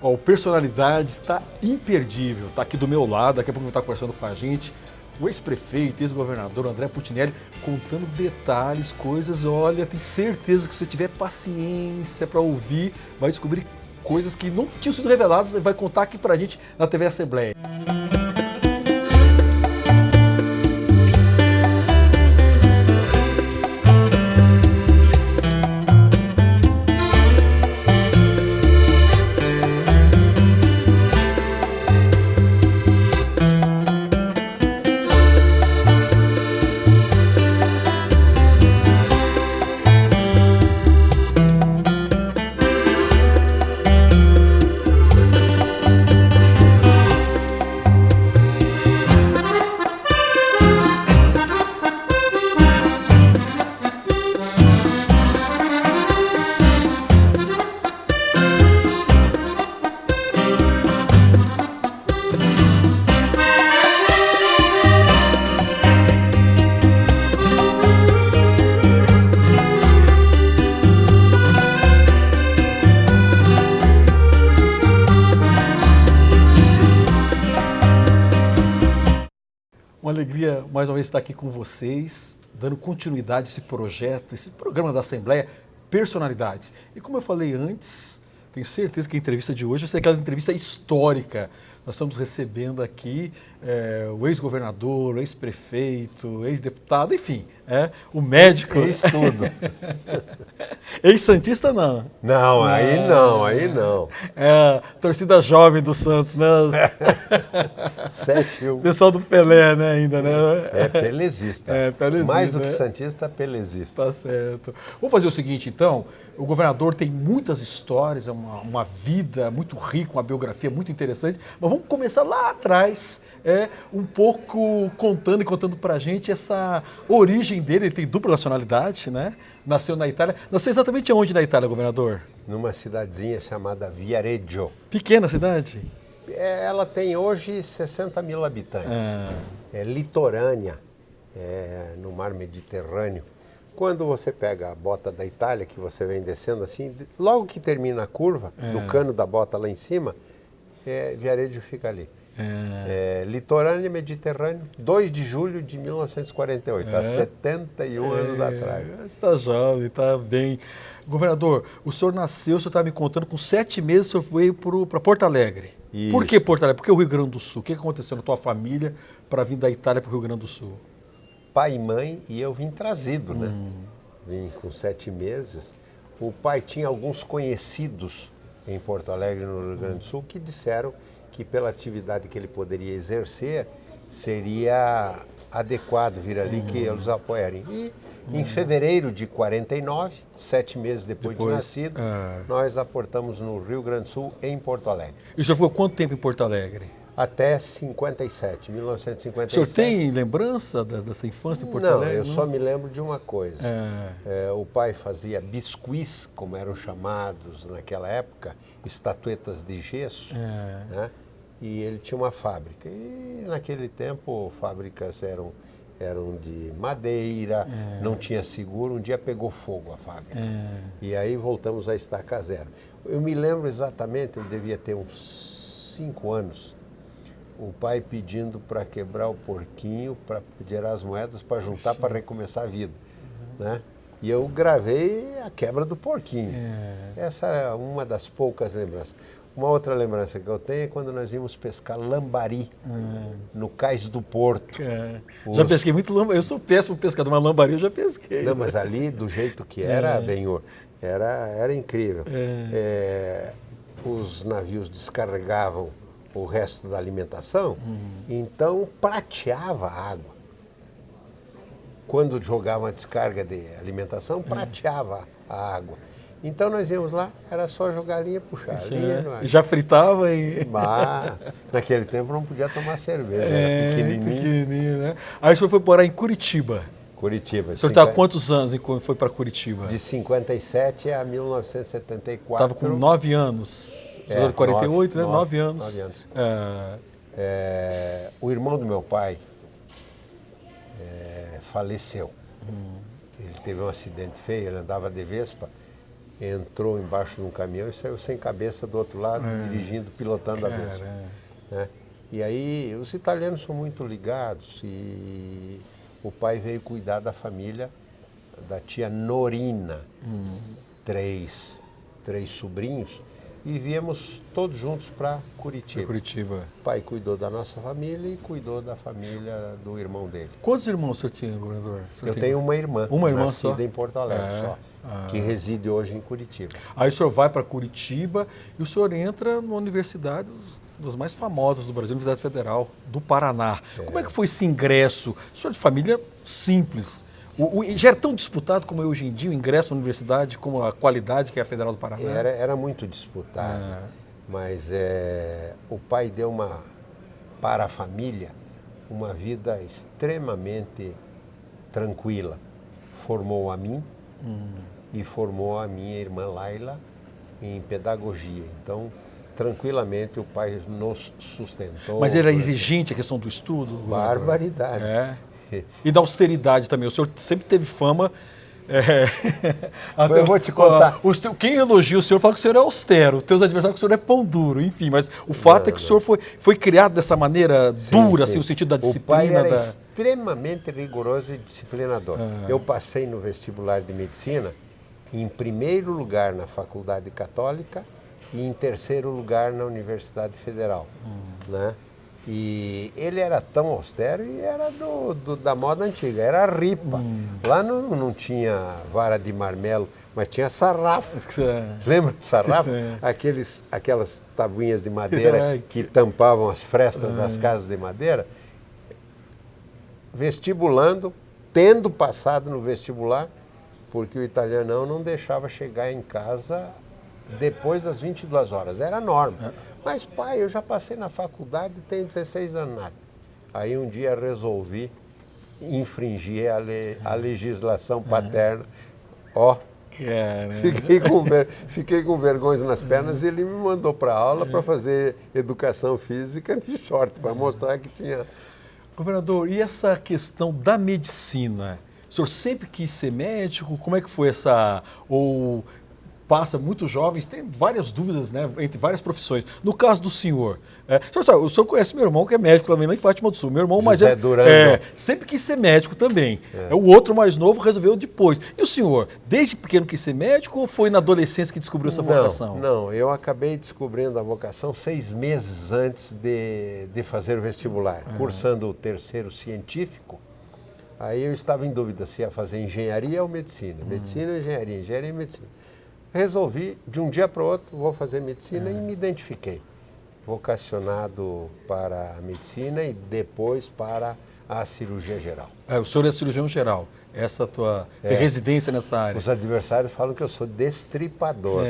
Ó, o Personalidade está imperdível, está aqui do meu lado, daqui a pouco vai estar conversando com a gente. O ex-prefeito, ex-governador André Putinelli contando detalhes, coisas, olha, tenho certeza que se você tiver paciência para ouvir, vai descobrir coisas que não tinham sido reveladas e vai contar aqui pra gente na TV Assembleia. Uma alegria mais uma vez estar aqui com vocês, dando continuidade a esse projeto, esse programa da Assembleia Personalidades. E como eu falei antes, tenho certeza que a entrevista de hoje vai ser aquela entrevista histórica. Nós estamos recebendo aqui o ex-governador, o ex-prefeito, ex-deputado, enfim, o médico. Ex-tudo. Ex-santista não. Não, aí não, aí não. É, torcida jovem do Santos, né? 7-1. Pessoal do Pelé, né, ainda, né? É pelezista. É, pelezista, mais do que né? santista, pelezista. Tá certo. Vamos fazer o seguinte, então. O governador tem muitas histórias, uma vida muito rica, uma biografia muito interessante, mas vamos começar lá atrás, um pouco contando pra gente essa origem dele. Ele tem dupla nacionalidade, né? Nasceu na Itália. Nasceu exatamente onde na Itália, governador? Numa cidadezinha chamada Viareggio. Pequena cidade? Ela tem hoje 60 mil habitantes. É litorânea, no mar Mediterrâneo. Quando você pega a bota da Itália, que você vem descendo assim, logo que termina a curva, no cano da bota lá em cima, Viareggio fica ali. Litorânea Mediterrâneo, 2 de julho de 1948, há 71 anos atrás. Está jovem, está bem. Governador, o senhor nasceu, o senhor estava me contando, com 7 meses o senhor veio para Porto Alegre. Isso. Por que Porto Alegre? Por que o Rio Grande do Sul? O que aconteceu na tua família para vir da Itália para o Rio Grande do Sul? Pai e mãe, e eu vim trazido, né? Vim com 7 meses. O pai tinha alguns conhecidos em Porto Alegre, no Rio Grande do Sul, que disseram que pela atividade que ele poderia exercer, seria adequado vir ali, que eles apoiariam. E em fevereiro de 49, 7 meses depois de nascido, nós aportamos no Rio Grande do Sul, em Porto Alegre. E o senhor ficou quanto tempo em Porto Alegre? Até 57, 1957. O senhor tem lembrança dessa infância em Porto Alegre? Não, eu só me lembro de uma coisa. O pai fazia biscuits, como eram chamados naquela época, estatuetas de gesso, né? E ele tinha uma fábrica. E naquele tempo, fábricas eram de madeira, não tinha seguro. Um dia pegou fogo a fábrica. E aí voltamos a estaca zero. Eu me lembro exatamente, eu devia ter uns 5 anos, o pai pedindo para quebrar o porquinho, para gerar as moedas, para juntar, para recomeçar a vida, né? E eu gravei a quebra do porquinho. Essa é uma das poucas lembranças. Uma outra lembrança que eu tenho é quando nós íamos pescar lambari no cais do porto. Já pesquei muito lambari. Eu sou péssimo pescador, mas lambari eu já pesquei. Não, mas ali, do jeito que era, Benhor, era incrível. Os navios descarregavam o resto da alimentação, então prateava a água. Quando jogavam a descarga de alimentação, prateava a água. Então nós íamos lá, era só jogar a linha, puxar a linha. Já fritava e... Mas, naquele tempo não podia tomar cerveja, era pequenininho. Né? Aí o senhor foi morar em Curitiba. Curitiba. O senhor estava há quantos anos quando foi para Curitiba? De 57 a 1974. Estava com 9 anos. 48, né? 9 anos. 9 anos. O irmão do meu pai faleceu. Ele teve um acidente feio, ele andava de Vespa entrou embaixo de um caminhão e saiu sem cabeça do outro lado, dirigindo, pilotando a Vespa. Né? E aí os italianos são muito ligados e o pai veio cuidar da família da tia Norina, três sobrinhos, e viemos todos juntos para Curitiba. Curitiba. O pai cuidou da nossa família e cuidou da família do irmão dele. Quantos irmãos o senhor tinha, governador? Eu tenho uma irmã, nascida em Porto Alegre só, que reside hoje em Curitiba. Aí o senhor vai para Curitiba e o senhor entra numa universidade das mais famosas do Brasil, Universidade Federal do Paraná. Como é que foi esse ingresso? O senhor é de família simples. Já era tão disputado como é hoje em dia o ingresso na universidade, como a qualidade que é a Federal do Paraná? Era muito disputado, mas o pai deu para a família uma vida extremamente tranquila. Formou a mim e formou a minha irmã Laila em pedagogia. Então, tranquilamente o pai nos sustentou. Mas era exigente a questão do estudo? Barbaridade. E da austeridade também. O senhor sempre teve fama. Eu vou te contar. Quem elogia o senhor fala que o senhor é austero. Os teus adversários que o senhor é pão duro, enfim. Mas o fato é que o senhor foi criado dessa maneira dura, assim, no sentido da disciplina. O pai era extremamente rigoroso e disciplinador. Eu passei no vestibular de medicina em primeiro lugar na Faculdade Católica e em terceiro lugar na Universidade Federal. Né? E ele era tão austero e era da moda antiga, era ripa. Lá não tinha vara de marmelo, mas tinha sarrafo. Lembra de sarrafo? Aquelas tabuinhas de madeira que tampavam as frestas das casas de madeira. Vestibulando, tendo passado no vestibular, porque o italianão não deixava chegar em casa depois das 22 horas, era norma. Mas, pai, eu já passei na faculdade, tenho 16 anos, nada. Aí um dia resolvi infringir a legislação paterna. Fiquei com vergonha nas pernas e ele me mandou para aula para fazer educação física de short, para mostrar que tinha... Governador, e essa questão da medicina? O senhor sempre quis ser médico? Como é que foi essa... Ou passa, muitos jovens têm várias dúvidas, né, entre várias profissões. No caso do senhor, o senhor conhece meu irmão que é médico também lá em Fátima do Sul. Meu irmão mais velho sempre quis ser médico também. O outro mais novo resolveu depois. E o senhor, desde pequeno quis ser médico ou foi na adolescência que descobriu essa vocação? Não, eu acabei descobrindo a vocação 6 meses antes de fazer o vestibular, cursando o terceiro científico. Aí eu estava em dúvida se ia fazer engenharia ou medicina. Medicina ou engenharia, engenharia e medicina. Resolvi, de um dia para o outro, vou fazer medicina e me identifiquei. Vocacionado para a medicina e depois para a cirurgia geral. O senhor é cirurgião geral, essa tua residência nessa área. Os adversários falam que eu sou destripador.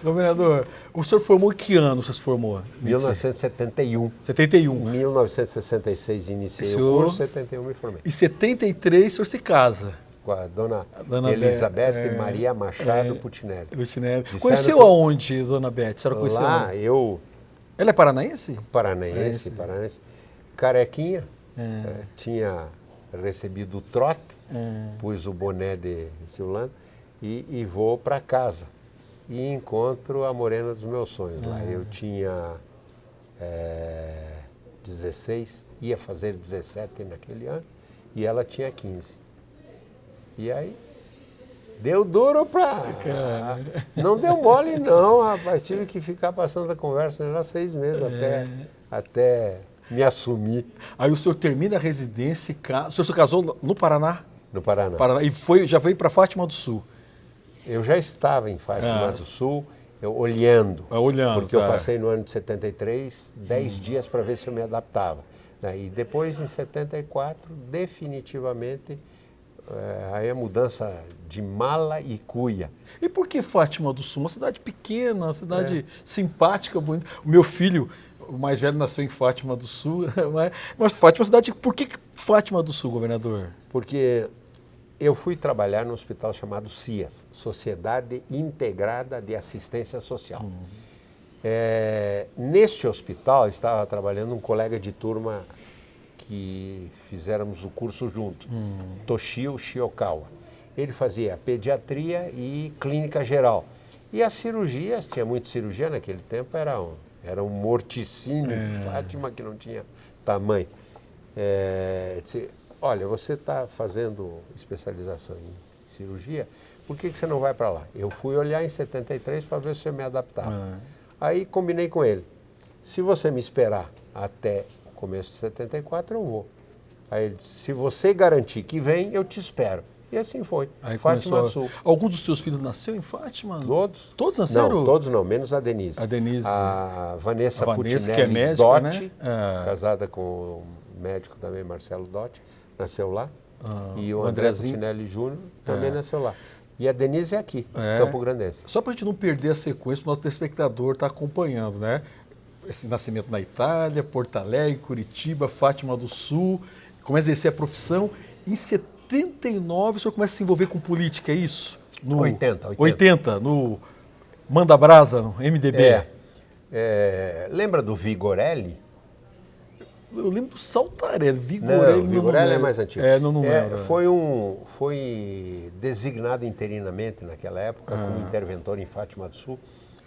Governador, o senhor formou em que ano você se formou? 1971. 71. Em 1966 iniciei o curso, em 71 me formei. E em 73 o senhor se casa? Com a dona Elizabeth Maria Machado Putinelli. Conheceu aonde, dona Beth? A senhora conheceu? Lá, Ela é paranaense? Paranaense. Carequinha. Tinha recebido o trote, pus o boné de Silvano e vou para casa. E encontro a morena dos meus sonhos. Lá eu tinha 16, ia fazer 17 naquele ano, e ela tinha 15. E aí, deu duro pra... Não deu mole não, rapaz. Tive que ficar passando a conversa lá 6 meses até me assumir. Aí o senhor termina a residência, o senhor se casou no Paraná? No Paraná. E já veio para Fátima do Sul? Eu já estava em Fátima do Sul, olhando. Porque eu passei no ano de 73, 10 dias para ver se eu me adaptava. E depois, em 74, definitivamente... aí a mudança de mala e cuia. E por que Fátima do Sul? Uma cidade pequena, uma cidade simpática, bonita. O meu filho, o mais velho, nasceu em Fátima do Sul. Mas Fátima é uma cidade... Por que Fátima do Sul, governador? Porque eu fui trabalhar num hospital chamado CIAS, Sociedade Integrada de Assistência Social. Neste hospital estava trabalhando um colega de turma que fizéramos o curso junto, Toshio Shiokawa. ele fazia pediatria e clínica geral. E as cirurgias, tinha muita cirurgia naquele tempo, era um morticínio de Fátima que não tinha tamanho. Disse, olha, você está fazendo especialização em cirurgia, por que você não vai para lá? Eu fui olhar em 73 para ver se eu me adaptava. Aí combinei com ele, se você me esperar até o começo de 74, eu vou. Aí ele disse, se você garantir que vem, eu te espero. E assim foi. Aí Fátima do Sul. Algum dos seus filhos nasceu em Fátima? Todos? Todos nasceram? Não, todos não, menos a Denise. A Denise. A Vanessa Putinelli que é médica, Dotti, né? casada com o médico também, Marcelo Dotti, nasceu lá. E o André Andrezinho Putinelli Júnior também nasceu lá. E a Denise é aqui, Campo Grandense. Só para a gente não perder a sequência, o nosso telespectador está acompanhando, né? Esse nascimento na Itália, Porto Alegre, Curitiba, Fátima do Sul. Começa a exercer a profissão. Em 79, o senhor começa a se envolver com política, é isso? 80, no Manda Brasa, no MDB. Lembra do Vigorelli? Eu lembro do Saltarelli, Vigorelli. Não, Vigorelli é mais antigo. Não lembro. Foi designado interinamente naquela época como interventor em Fátima do Sul.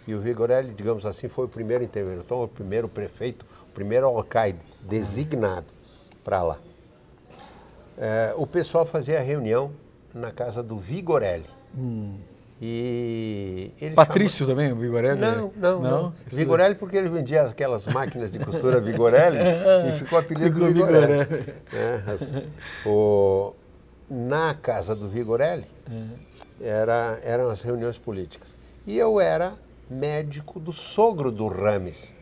E o Vigorelli, digamos assim, foi o primeiro interventor, o primeiro prefeito, o primeiro alcaide designado para lá. O pessoal fazia reunião na casa do Vigorelli. E ele Patrício também, o Vigorelli? Não. Vigorelli porque ele vendia aquelas máquinas de costura Vigorelli e ficou o apelido do Vigorelli. Na casa do Vigorelli eram as reuniões políticas. E eu era médico do sogro do Rames,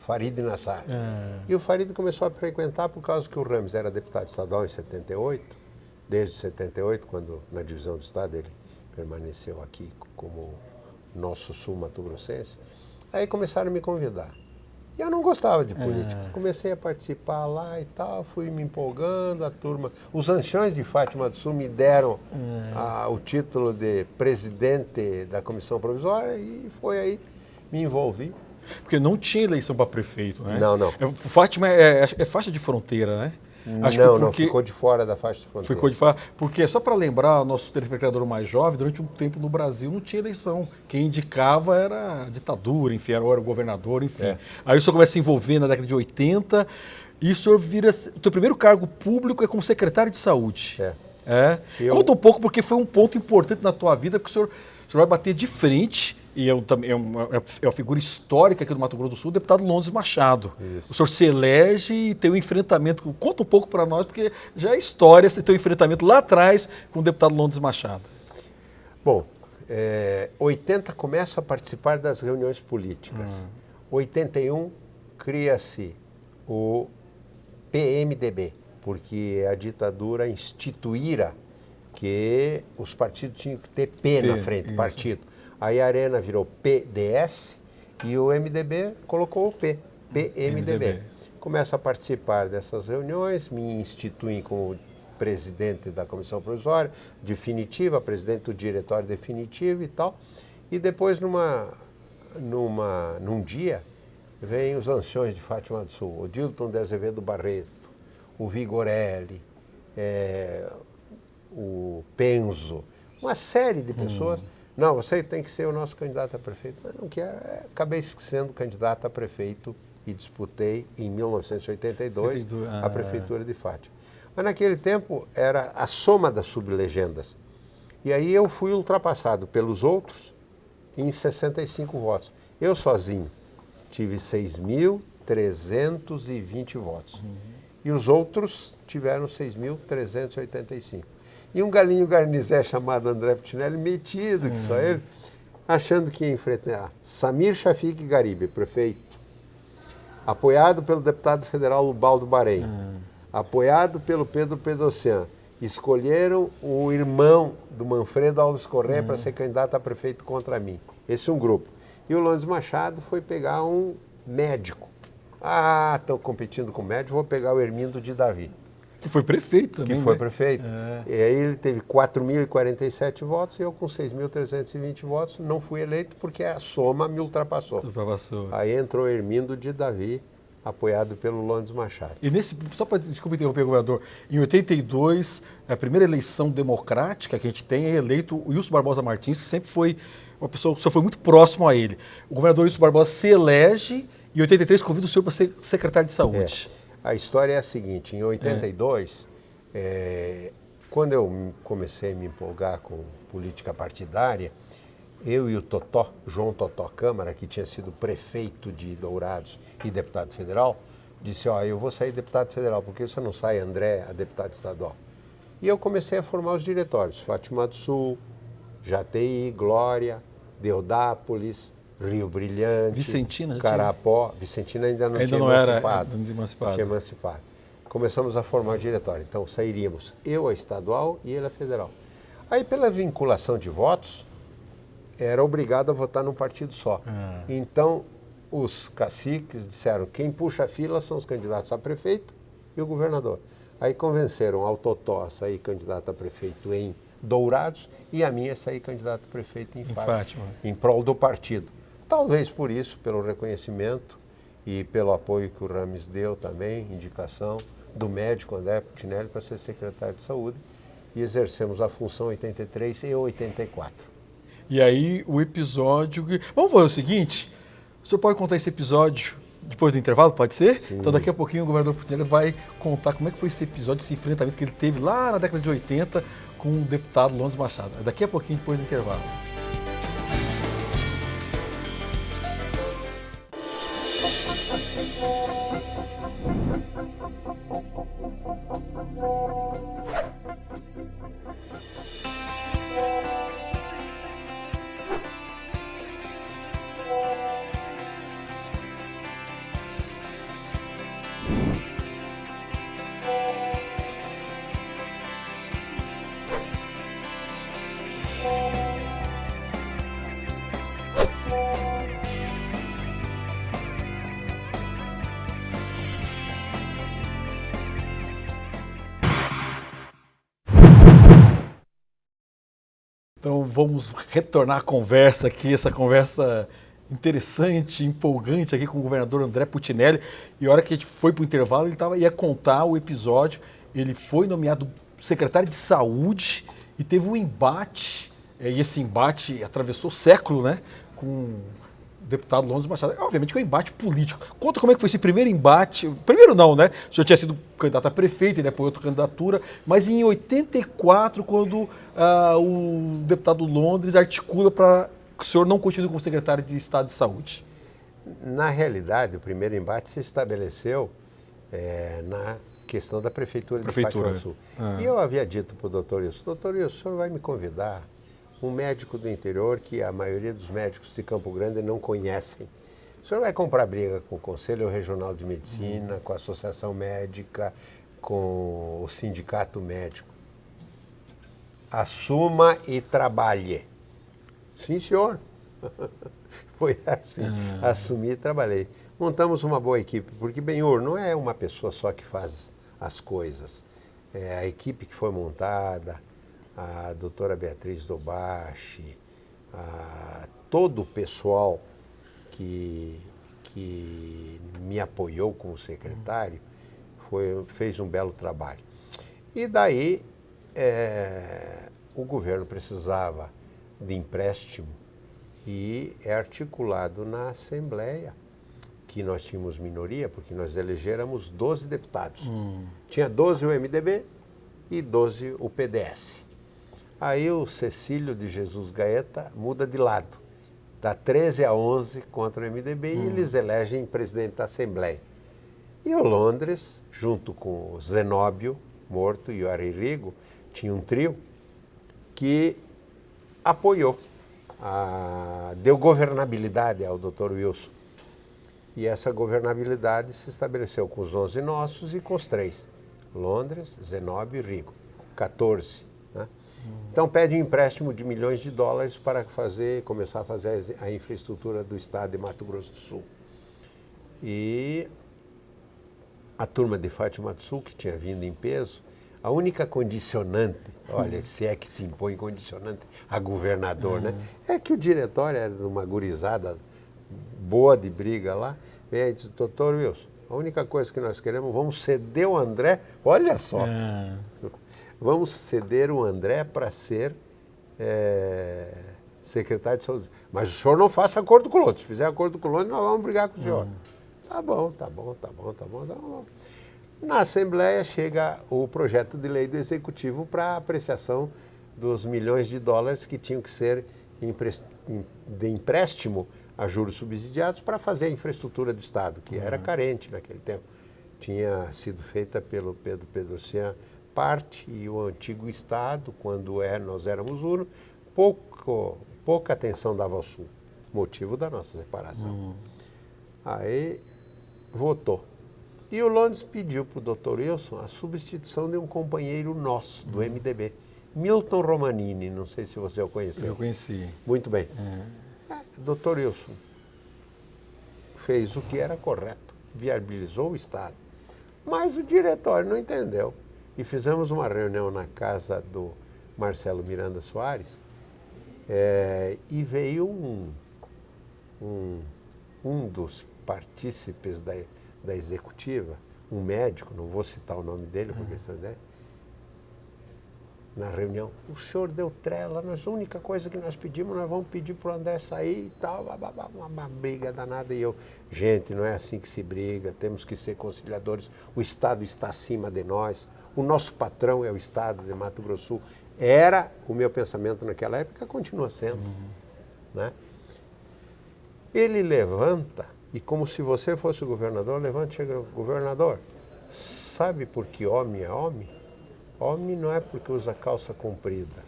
Farid Nassar. E o Farid começou a frequentar por causa que o Rames era deputado estadual em 78, desde 78, quando na divisão do Estado ele permaneceu aqui como nosso sul-mato-grossense. Aí começaram a me convidar. E eu não gostava de política. Comecei a participar lá e tal, fui me empolgando, a turma. Os anciões de Fátima do Sul me deram o título de presidente da comissão provisória e foi aí, me envolvi. Porque não tinha eleição para prefeito, né? Não. Fátima é faixa de fronteira, né? Não, ficou de fora da faixa de fronteira. Ficou de fora, porque só para lembrar, nosso telespectador mais jovem, durante um tempo no Brasil não tinha eleição. Quem indicava era a ditadura, enfim, era o governador, enfim. Aí o senhor começa a se envolver na década de 80 e o senhor vira... O seu primeiro cargo público é como secretário de saúde. Conta um pouco, porque foi um ponto importante na tua vida, porque o senhor vai bater de frente, e é uma figura histórica aqui do Mato Grosso do Sul, o deputado Londes Machado. Isso. O senhor se elege e tem um enfrentamento, conta um pouco para nós, porque já é história, você tem um enfrentamento lá atrás com o deputado Londes Machado. Bom, 80 começo a participar das reuniões políticas. 81 cria-se o PMDB, porque a ditadura instituíra que os partidos tinham que ter P na frente, partido. Aí a Arena virou PDS e o MDB colocou o PMDB. Começo a participar dessas reuniões, me instituem como presidente da comissão provisória definitiva, presidente do diretório definitivo e tal. E depois, num dia, vêm os anciões de Fátima do Sul, o Dilton de Azevedo Barreto, o Vigorelli, o Penzo, uma série de pessoas. Não, você tem que ser o nosso candidato a prefeito. Eu não quero. Acabei sendo candidato a prefeito e disputei em 1982 a prefeitura de Fátima. Mas naquele tempo era a soma das sublegendas. E aí eu fui ultrapassado pelos outros em 65 votos. Eu sozinho tive 6.320 votos. E os outros tiveram 6.385. E um galinho garnizé chamado André Putinelli, metido que só ele, achando que ia enfrentar Samir Shafiq Garibe, prefeito, apoiado pelo deputado federal Ubaldo Bahrein, apoiado pelo Pedro Pedocian, escolheram o irmão do Manfredo Alves Corrêa para ser candidato a prefeito contra mim. Esse é um grupo. E o Londes Machado foi pegar um médico. Estão competindo com o médico, vou pegar o Hermindo de Davi. Que foi prefeito também, Que foi prefeito. E aí ele teve 4.047 votos e eu com 6.320 votos não fui eleito porque a soma me ultrapassou. Aí entrou Hermindo de Davi apoiado pelo Londres Machado. E só para, desculpa interromper, governador, em 82, a primeira eleição democrática que a gente tem é eleito o Wilson Barbosa Martins, que sempre foi uma pessoa que só foi muito próximo a ele. O governador Wilson Barbosa se elege e em 83 convida o senhor para ser secretário de saúde. A história é a seguinte, em 82, quando eu comecei a me empolgar com política partidária, eu e o João Totó Câmara, que tinha sido prefeito de Dourados e deputado federal, disse, eu vou sair deputado federal, porque você não sai, André, a deputado estadual. E eu comecei a formar os diretórios, Fátima do Sul, Jataí, Glória, Deodápolis, Rio Brilhante, Vicentina, Carapó. Vicentina ainda não tinha emancipado. Começamos a formar o diretório. Então sairíamos eu a estadual e ele a federal. Aí pela vinculação de votos, era obrigado a votar num partido só. Então os caciques disseram, quem puxa a fila são os candidatos a prefeito e o governador. Aí convenceram ao Totó a sair candidato a prefeito em Dourados e a minha a sair candidato a prefeito em Fátima, em prol do partido. Talvez por isso, pelo reconhecimento e pelo apoio que o Rames deu também, indicação do médico André Putinelli para ser secretário de saúde, e exercemos a função em 83 e 84. E aí o episódio... Vamos fazer o seguinte, o senhor pode contar esse episódio depois do intervalo, pode ser? Sim. Então daqui a pouquinho o governador Putinelli vai contar como é que foi esse episódio, esse enfrentamento que ele teve lá na década de 80 com o deputado Londres Machado. Daqui a pouquinho, depois do intervalo. Então vamos retornar à conversa aqui, essa conversa interessante, empolgante aqui com o governador André Putinelli. E a hora que a gente foi para o intervalo, ele ia contar o episódio. Ele foi nomeado secretário de saúde e teve um embate, e esse embate atravessou o século, né, com o deputado Londres Machado. Obviamente que é um embate político. Conta como é que foi esse primeiro embate. Primeiro não, né? O senhor tinha sido candidato a prefeito, ele apoiou outra candidatura, mas em 84, quando o deputado Londres articula para que o senhor não continue como secretário de Estado de Saúde. Na realidade, o primeiro embate se estabeleceu na questão da Prefeitura de Fátima do Sul. E eu havia dito para o doutor Wilson, o senhor vai me convidar um médico do interior que a maioria dos médicos de Campo Grande não conhecem. O senhor vai comprar briga com o Conselho Regional de Medicina, com a Associação Médica, com o Sindicato Médico. Assuma e trabalhe. Sim, senhor. Foi assim. Assumi e trabalhei. Montamos uma boa equipe, porque Benhur não é uma pessoa só que faz as coisas. A equipe que foi montada, a doutora Beatriz Dobashi, todo o pessoal que me apoiou como secretário, fez um belo trabalho. E daí o governo precisava de empréstimo e é articulado na Assembleia, que nós tínhamos minoria, porque nós elegéramos 12 deputados. Tinha 12 o MDB e 12 o PDS. Aí o Cecílio de Jesus Gaeta muda de lado, dá 13-11 contra o MDB e eles elegem presidente da Assembleia. E o Londres, junto com o Zenóbio, morto, e o Aririgo, tinha um trio que apoiou, deu governabilidade ao Dr. Wilson. E essa governabilidade se estabeleceu com os 11 nossos e com os 3, Londres, Zenóbio e Rigo, 14. Né? Então pede um empréstimo de milhões de dólares para começar a fazer a infraestrutura do estado de Mato Grosso do Sul. E a turma de Fátima do Sul, que tinha vindo em peso, a única condicionante, olha, se é que se impõe condicionante a governador, né? É que o diretório era de uma gurizada boa de briga lá, e aí disse, doutor Wilson, A única coisa que nós queremos, vamos ceder o André, olha só, vamos ceder o André para ser secretário de saúde. Mas o senhor não faça acordo com o Londres. Se fizer acordo com o Londres, nós vamos brigar com o senhor. Tá bom. Na Assembleia chega o projeto de lei do Executivo para apreciação dos milhões de dólares que tinham que ser de empréstimo a juros subsidiados para fazer a infraestrutura do Estado, que era carente naquele tempo. Tinha sido feita pelo Pedro Pedrocian parte e o antigo Estado, quando nós éramos uno, pouca atenção dava ao Sul, motivo da nossa separação. Aí votou. E o Londres pediu para o Dr. Wilson a substituição de um companheiro nosso, do MDB, Milton Romanini, não sei se você o conheceu. Eu conheci. Muito bem. Dr. Wilson fez o que era correto, viabilizou o Estado, mas o diretório não entendeu. E fizemos uma reunião na casa do Marcelo Miranda Soares e veio um dos partícipes da executiva, um médico, não vou citar o nome dele, por questão dele, na reunião, o senhor deu trela, a única coisa que nós pedimos, nós vamos pedir para o André sair e tal, uma briga danada. E eu, gente, não é assim que se briga, temos que ser conciliadores, o Estado está acima de nós, o nosso patrão é o Estado de Mato Grosso do Sul. Era o meu pensamento naquela época, continua sendo. Né? Ele levanta, e como se você fosse o governador, levanta e chega, governador, sabe por que homem é homem? Homem não é porque usa calça comprida.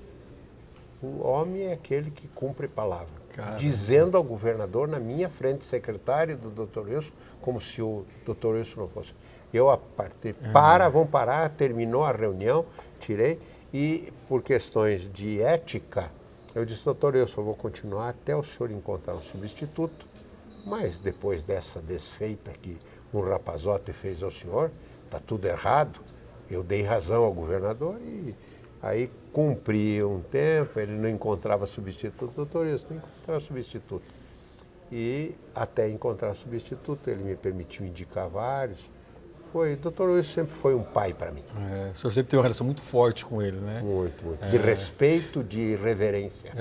O homem é aquele que cumpre palavra. Caramba. Dizendo ao governador, na minha frente, secretário do Dr. Wilson, como se o Dr. Wilson não fosse. Eu, a partir, vamos parar, terminou a reunião, tirei, e por questões de ética, eu disse, Dr. Wilson, eu vou continuar até o senhor encontrar um substituto, mas depois dessa desfeita que um rapazote fez ao senhor, está tudo errado. Eu dei razão ao governador e aí cumpri um tempo, ele não encontrava substituto. Doutor, isso tem que encontrar substituto. E até encontrar substituto, ele me permitiu indicar vários. Doutor Wilson sempre foi um pai para mim. O senhor sempre teve uma relação muito forte com ele, né? Muito. De respeito, de reverência.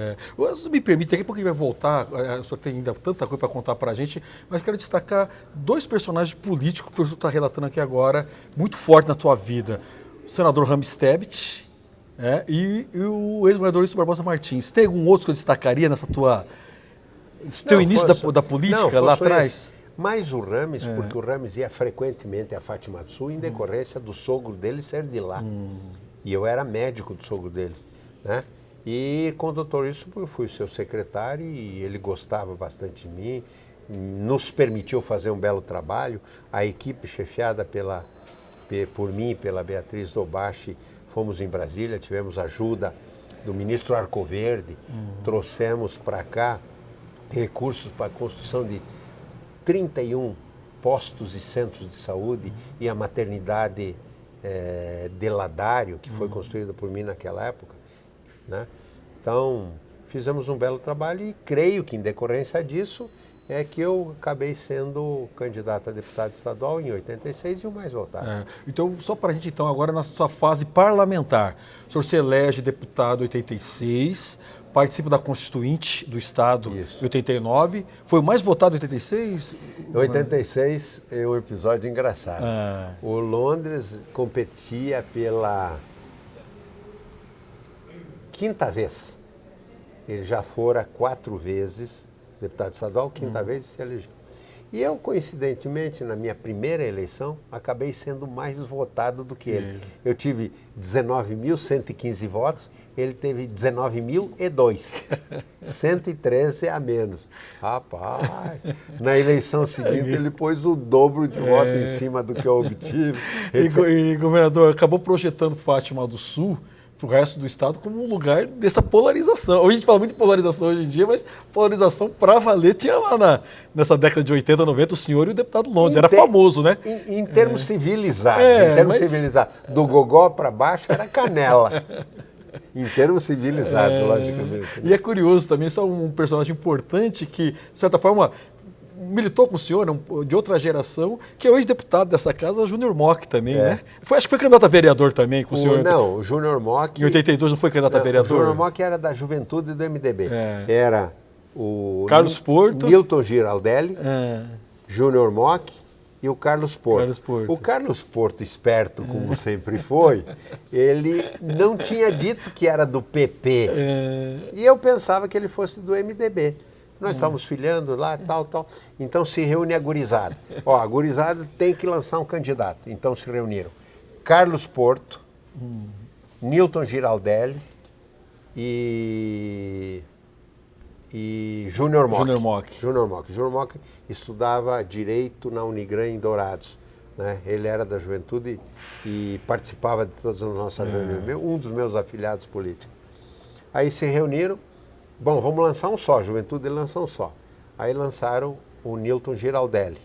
Me permite, daqui a pouco a gente vai voltar, o senhor tem ainda tanta coisa para contar para a gente, mas quero destacar dois personagens políticos que o senhor está relatando aqui agora, muito forte na tua vida. O senador Rames Tebet e o ex-governador Wilson Barbosa Martins. Tem algum outro que eu destacaria nesse teu início da política lá atrás? Mais o Rames, porque o Rames ia frequentemente a Fátima do Sul em decorrência do sogro dele ser de lá. E eu era médico do sogro dele. Né? E com o doutor Wilson eu fui seu secretário e ele gostava bastante de mim, nos permitiu fazer um belo trabalho. A equipe chefiada por mim e pela Beatriz Dobashi, fomos em Brasília, tivemos ajuda do ministro Arcoverde, trouxemos para cá recursos para a construção de 31 postos e centros de saúde e a maternidade de Ladário, que foi construída por mim naquela época. Né? Então, fizemos um belo trabalho e creio que em decorrência disso é que eu acabei sendo candidato a deputado estadual em 86 e o mais votado. Então, só para a gente, agora na sua fase parlamentar, o senhor se elege deputado em 86, participa da Constituinte do Estado em 89, foi o mais votado em 86? Em 86 é um episódio engraçado. O Londres competia pela quinta vez. Ele já fora 4 vezes deputado estadual, quinta vez se elegeu. E eu, coincidentemente, na minha primeira eleição, acabei sendo mais votado do que ele. Eu tive 19.115 votos, ele teve 19.002. 113 a menos. Rapaz, na eleição seguinte ele pôs o dobro de voto em cima do que eu obtive. E, governador, acabou projetando Fátima do Sul para o resto do estado como um lugar dessa polarização. Hoje a gente fala muito de polarização hoje em dia, mas polarização para valer tinha lá nessa década de 80, 90, o senhor e o deputado Londres. Era famoso, né? Em termos civilizados. Civilizados. Do gogó para baixo era canela. Em termos civilizados, logicamente. E é curioso também, só um personagem importante que, de certa forma, militou com o senhor, de outra geração, que é o ex-deputado dessa casa, Júnior Mock também, né? Acho que foi candidato a vereador também com o senhor. Não, o Júnior Mock... Em 82 não foi candidato a vereador? O Júnior Mock era da Juventude do MDB. Era o Carlos Porto, Milton Giraldelli, Júnior Mock e o Carlos Porto. O Carlos Porto, esperto como sempre foi, ele não tinha dito que era do PP. E eu pensava que ele fosse do MDB. Nós estávamos filhando lá, tal. Então se reúne a gurizada. A gurizada tem que lançar um candidato. Então se reuniram Carlos Porto, Nilton Giraldelli e Júnior Mock. Júnior Mock estudava Direito na Unigran em Dourados. Né? Ele era da Juventude e participava de todas as nossas reuniões. Um dos meus afiliados políticos. Aí se reuniram. Bom, vamos lançar um só. Juventude lança um só. Aí lançaram o Nilton Giraldelli.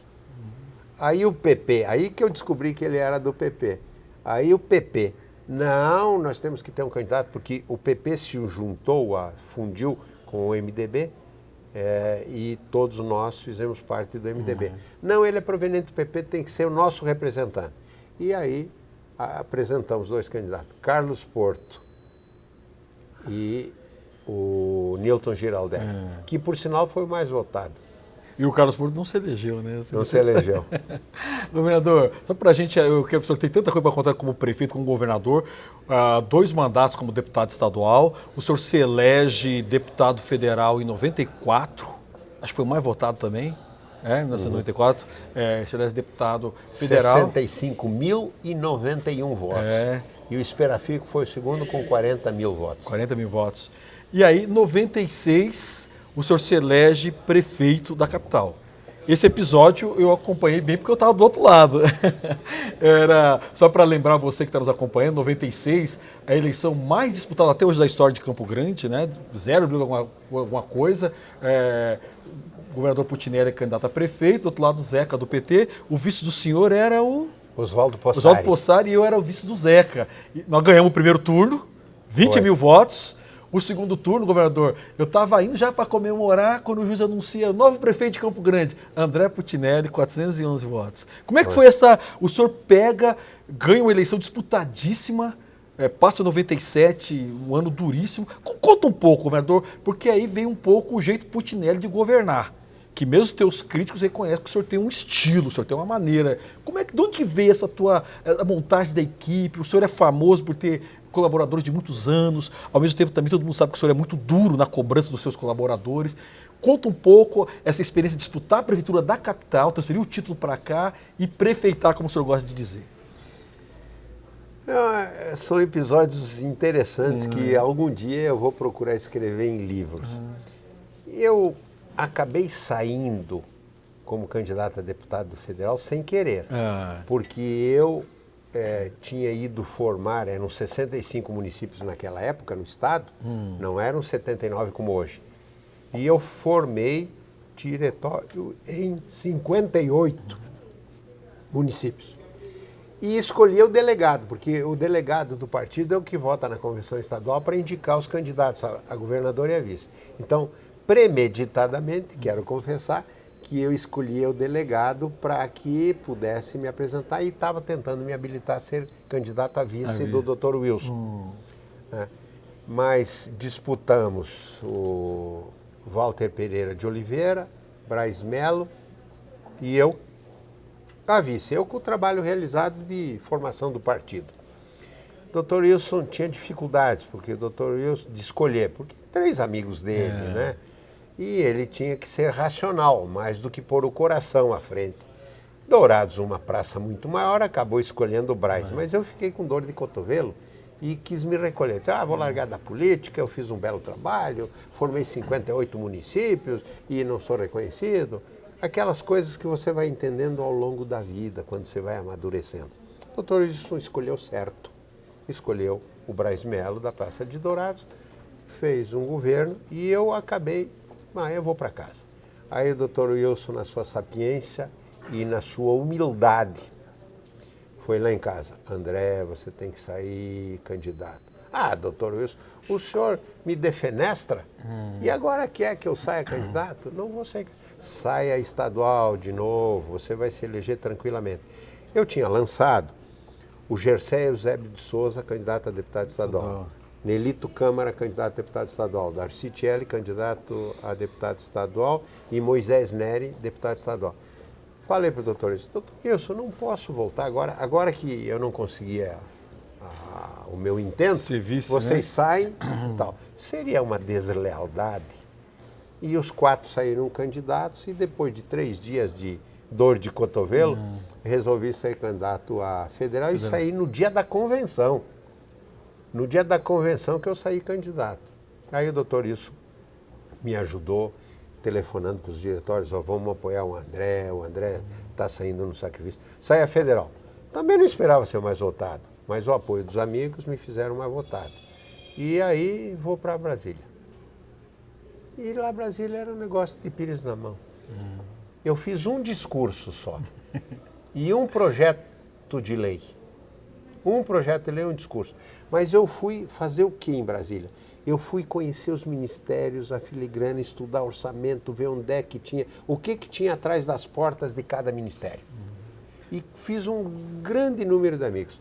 Aí o PP, aí que eu descobri que ele era do PP. Aí o PP, não, nós temos que ter um candidato, porque o PP se juntou, fundiu com o MDB, e todos nós fizemos parte do MDB. Não, ele é proveniente do PP, tem que ser o nosso representante. E aí apresentamos 2 candidatos, Carlos Porto e o Nilton Giraldelli, que por sinal foi o mais votado. E o Carlos Porto não se elegeu, né? Não se elegeu. Governador, só para a gente, eu quero que o senhor tem tanta coisa para contar como prefeito, como governador, 2 mandatos como deputado estadual, o senhor se elege deputado federal em 94, acho que foi o mais votado também, em 1994, se elege deputado federal. 65.091 votos. E o Esperafico foi o segundo com 40 mil votos. 40 mil votos. E aí, em 96, o senhor se elege prefeito da capital. Esse episódio eu acompanhei bem porque eu estava do outro lado. Era, só para lembrar você que está nos acompanhando, 96, a eleição mais disputada até hoje da história de Campo Grande, né? 0, alguma coisa. O governador Putinelli é candidato a prefeito, do outro lado Zeca do PT. O vice do senhor era o Oswaldo Possari, e eu era o vice do Zeca. E nós ganhamos o primeiro turno, 20 mil votos. O segundo turno, governador, eu estava indo já para comemorar quando o juiz anuncia o novo prefeito de Campo Grande, André Putinelli, 411 votos. Como é que foi essa... O senhor ganha uma eleição disputadíssima, passa 97, um ano duríssimo. Conta um pouco, governador, porque aí vem um pouco o jeito Putinelli de governar. Que mesmo os teus críticos reconhecem que o senhor tem um estilo, o senhor tem uma maneira. De onde que veio essa a montagem da equipe? O senhor é famoso por ter colaboradores de muitos anos, ao mesmo tempo também todo mundo sabe que o senhor é muito duro na cobrança dos seus colaboradores. Conta um pouco essa experiência de disputar a prefeitura da capital, transferir o título para cá e prefeitar, como o senhor gosta de dizer. São episódios interessantes que algum dia eu vou procurar escrever em livros. Eu acabei saindo como candidato a deputado federal sem querer, porque eu tinha ido formar, eram 65 municípios naquela época no estado, não eram 79 como hoje. E eu formei diretório em 58 municípios. E escolhi o delegado, porque o delegado do partido é o que vota na convenção estadual para indicar os candidatos a governador e a vice. Então, premeditadamente, quero confessar, que eu escolhi o delegado para que pudesse me apresentar e estava tentando me habilitar a ser candidato a vice do Dr. Wilson. Mas disputamos o Walter Pereira de Oliveira, Braz Melo e eu, a vice. Eu com o trabalho realizado de formação do partido. O Dr. Wilson tinha dificuldades, porque o Dr. Wilson de escolher, porque 3 amigos dele, né? E ele tinha que ser racional, mais do que pôr o coração à frente. Dourados, uma praça muito maior, acabou escolhendo o Braz, mas eu fiquei com dor de cotovelo e quis me recolher. Disse, vou largar da política, eu fiz um belo trabalho, formei 58 municípios e não sou reconhecido. Aquelas coisas que você vai entendendo ao longo da vida, quando você vai amadurecendo. O Dr. Wilson escolheu certo, escolheu o Braz Melo da Praça de Dourados, fez um governo e eu acabei... eu vou para casa. Aí o Dr. Wilson, na sua sapiência e na sua humildade, foi lá em casa. André, você tem que sair candidato. Dr. Wilson, o senhor me defenestra? E agora quer que eu saia candidato? Não vou ser. saia estadual de novo, você vai se eleger tranquilamente. Eu tinha lançado o Gercé Eusébio de Souza, candidato a deputado estadual. Nelito Câmara, candidato a deputado estadual. Darcy Tielli, candidato a deputado estadual. E Moisés Neri, deputado estadual. Falei para o doutor Wilson, doutor Wilson, eu não posso voltar agora que eu não conseguia o meu intento, vocês saem e tal. Seria uma deslealdade. E os 4 saíram candidatos e depois de 3 dias de dor de cotovelo, resolvi ser candidato a federal e saí no dia da convenção. No dia da convenção que eu saí candidato. Aí o doutor Wilson me ajudou, telefonando para os diretórios, vamos apoiar o André está saindo no sacrifício. Saí a federal. Também não esperava ser mais votado, mas o apoio dos amigos me fizeram mais votado. E aí vou para Brasília. E lá Brasília era um negócio de pires na mão. Eu fiz um discurso só e um projeto de lei. Um projeto de lei e um discurso. Mas eu fui fazer o que em Brasília? Eu fui conhecer os ministérios, a filigrana, estudar orçamento, ver onde é que tinha, o que tinha atrás das portas de cada ministério. E fiz um grande número de amigos.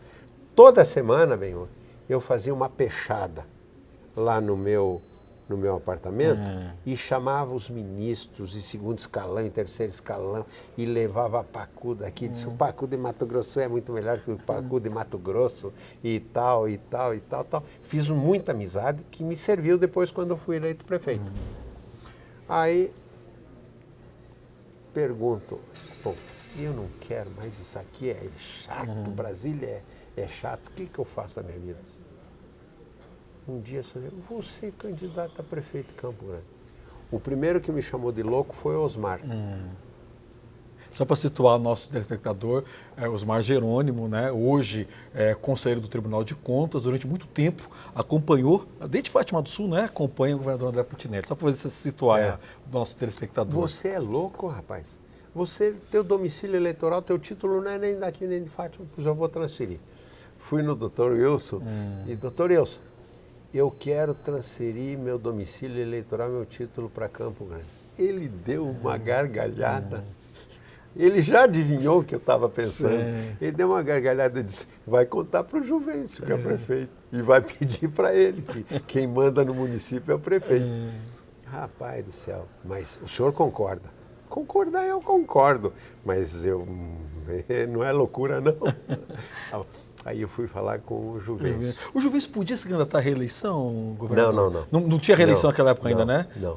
Toda semana, Benhor, eu fazia uma pechada lá no meu apartamento e chamava os ministros de segundo escalão e terceiro escalão e levava a pacu daqui, disse o pacu de Mato Grosso é muito melhor que o pacu de Mato Grosso e tal, e tal, e tal, tal. Fiz muita amizade que me serviu depois quando eu fui eleito prefeito. Aí pergunto, bom, eu não quero mais isso aqui, é chato, Brasília é chato, o que eu faço da minha vida? Um dia eu falei, vou ser candidato a prefeito de Campo Grande. O primeiro que me chamou de louco foi o Osmar. Só para situar nosso telespectador, Osmar Jerônimo, né, hoje conselheiro do Tribunal de Contas, durante muito tempo acompanhou, desde Fátima do Sul, né, acompanha o governador André Putinelli. Só para você situar o nosso telespectador. Você é louco, rapaz. Você, teu domicílio eleitoral, teu título não é nem daqui nem de Fátima, já vou transferir. Fui no doutor Wilson e, doutor Wilson, eu quero transferir meu domicílio eleitoral, meu título para Campo Grande. Ele deu uma gargalhada. Ele já adivinhou o que eu estava pensando. Ele deu uma gargalhada e disse, vai contar para o Juvencio, que é o prefeito, e vai pedir para ele, que quem manda no município é o prefeito. Rapaz do céu, mas o senhor concorda? Concordar eu concordo, mas não é loucura não. Aí eu fui falar com o Juvencio. O Juvencio podia se candidatar à reeleição, governador? Não. Não tinha reeleição naquela época ainda, né? Não.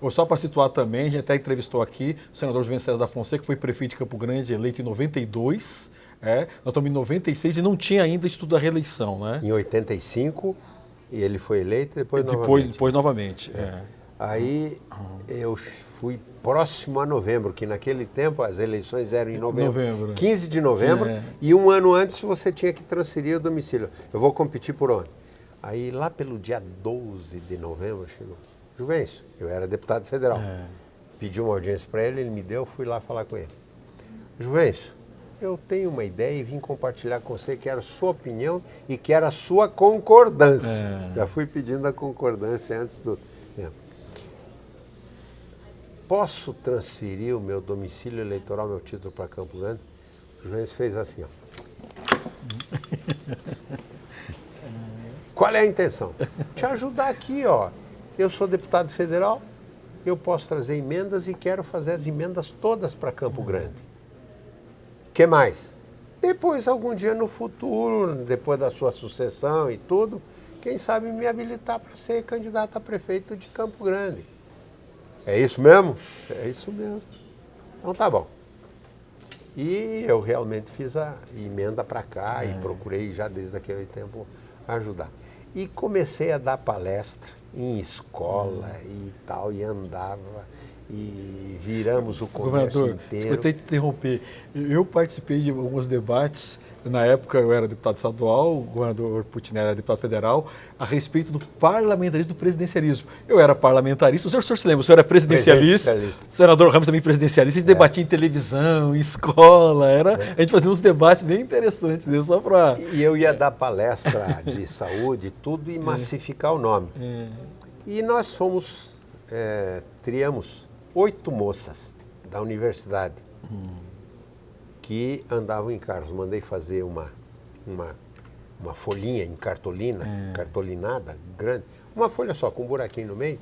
Só para situar também, a gente até entrevistou aqui o senador Juvencio César da Fonseca, que foi prefeito de Campo Grande, eleito em 92. Nós estamos em 96 e não tinha ainda estudo da reeleição, né? Em 85, ele foi eleito e depois novamente. Aí eu fui próximo a novembro, que naquele tempo as eleições eram em novembro. 15 de novembro, e um ano antes você tinha que transferir o domicílio. Eu vou competir por onde? Aí lá pelo dia 12 de novembro chegou. Juvencio, eu era deputado federal. Pedi uma audiência para ele, ele me deu, fui lá falar com ele. Juvencio, eu tenho uma ideia e vim compartilhar com você, quero a sua opinião e quero a sua concordância. Já fui pedindo a concordância antes do tempo. Posso transferir o meu domicílio eleitoral, meu título para Campo Grande? O Juvencio fez assim, ó. Qual é a intenção? Te ajudar aqui, ó. Eu sou deputado federal, eu posso trazer emendas e quero fazer as emendas todas para Campo Grande. O que mais? Depois, algum dia no futuro, depois da sua sucessão e tudo, quem sabe me habilitar para ser candidato a prefeito de Campo Grande. É isso mesmo? É isso mesmo. Então tá bom. E eu realmente fiz a emenda para cá e procurei já desde aquele tempo ajudar. E comecei a dar palestra em escola e tal, e andava, e viramos o comércio inteiro. Governador, eu tenho que te interromper. Eu participei de alguns debates. Na época eu era deputado estadual, o governador Putinelli era deputado federal, a respeito do parlamentarismo, do presidencialismo. Eu era parlamentarista, o senhor se lembra, o senhor era presidencialista, o senador Ramos também presidencialista, a gente debatia em televisão, em escola, a gente fazia uns debates bem interessantes, né, só para... E eu ia dar palestra de saúde e tudo e massificar o nome. E nós fomos, triamos 8 moças. da universidade que andavam em carros. Mandei fazer uma folhinha em cartolina, cartolinada, grande, uma folha só, com um buraquinho no meio,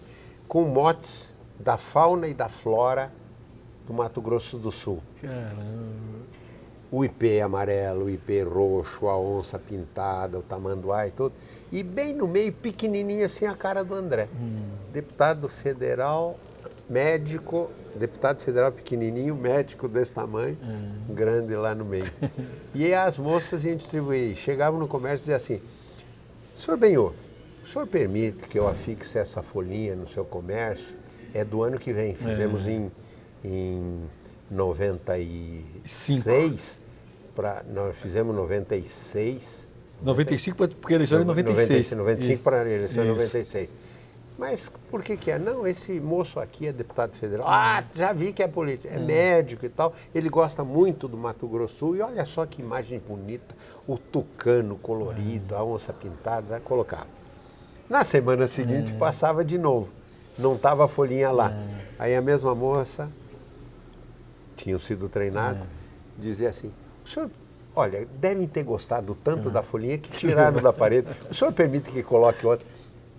com motes da fauna e da flora do Mato Grosso do Sul. Caramba. O ipê amarelo, o ipê roxo, a onça pintada, o tamanduá e tudo. E bem no meio, pequenininho assim, a cara do André. Deputado federal, médico, deputado federal pequenininho, médico desse tamanho, grande lá no meio. E as moças iam distribuir. Chegavam no comércio e diziam assim, senhor Benhô, o senhor permite que eu afixe essa folhinha no seu comércio? É do ano que vem. Fizemos em 96, nós fizemos 96. 95 porque a eleição era em 96. 95 para a eleição em 96. Mas por que é? Não, esse moço aqui é deputado federal. Ah, já vi que é político, é médico e tal. Ele gosta muito do Mato Grosso do Sul e olha só que imagem bonita, o tucano colorido, a onça pintada, colocava. Na semana seguinte passava de novo, não estava a folhinha lá. Aí a mesma moça, tinham sido treinados, dizia assim, o senhor, olha, devem ter gostado tanto da folhinha que tiraram da parede. O senhor permite que coloque outra?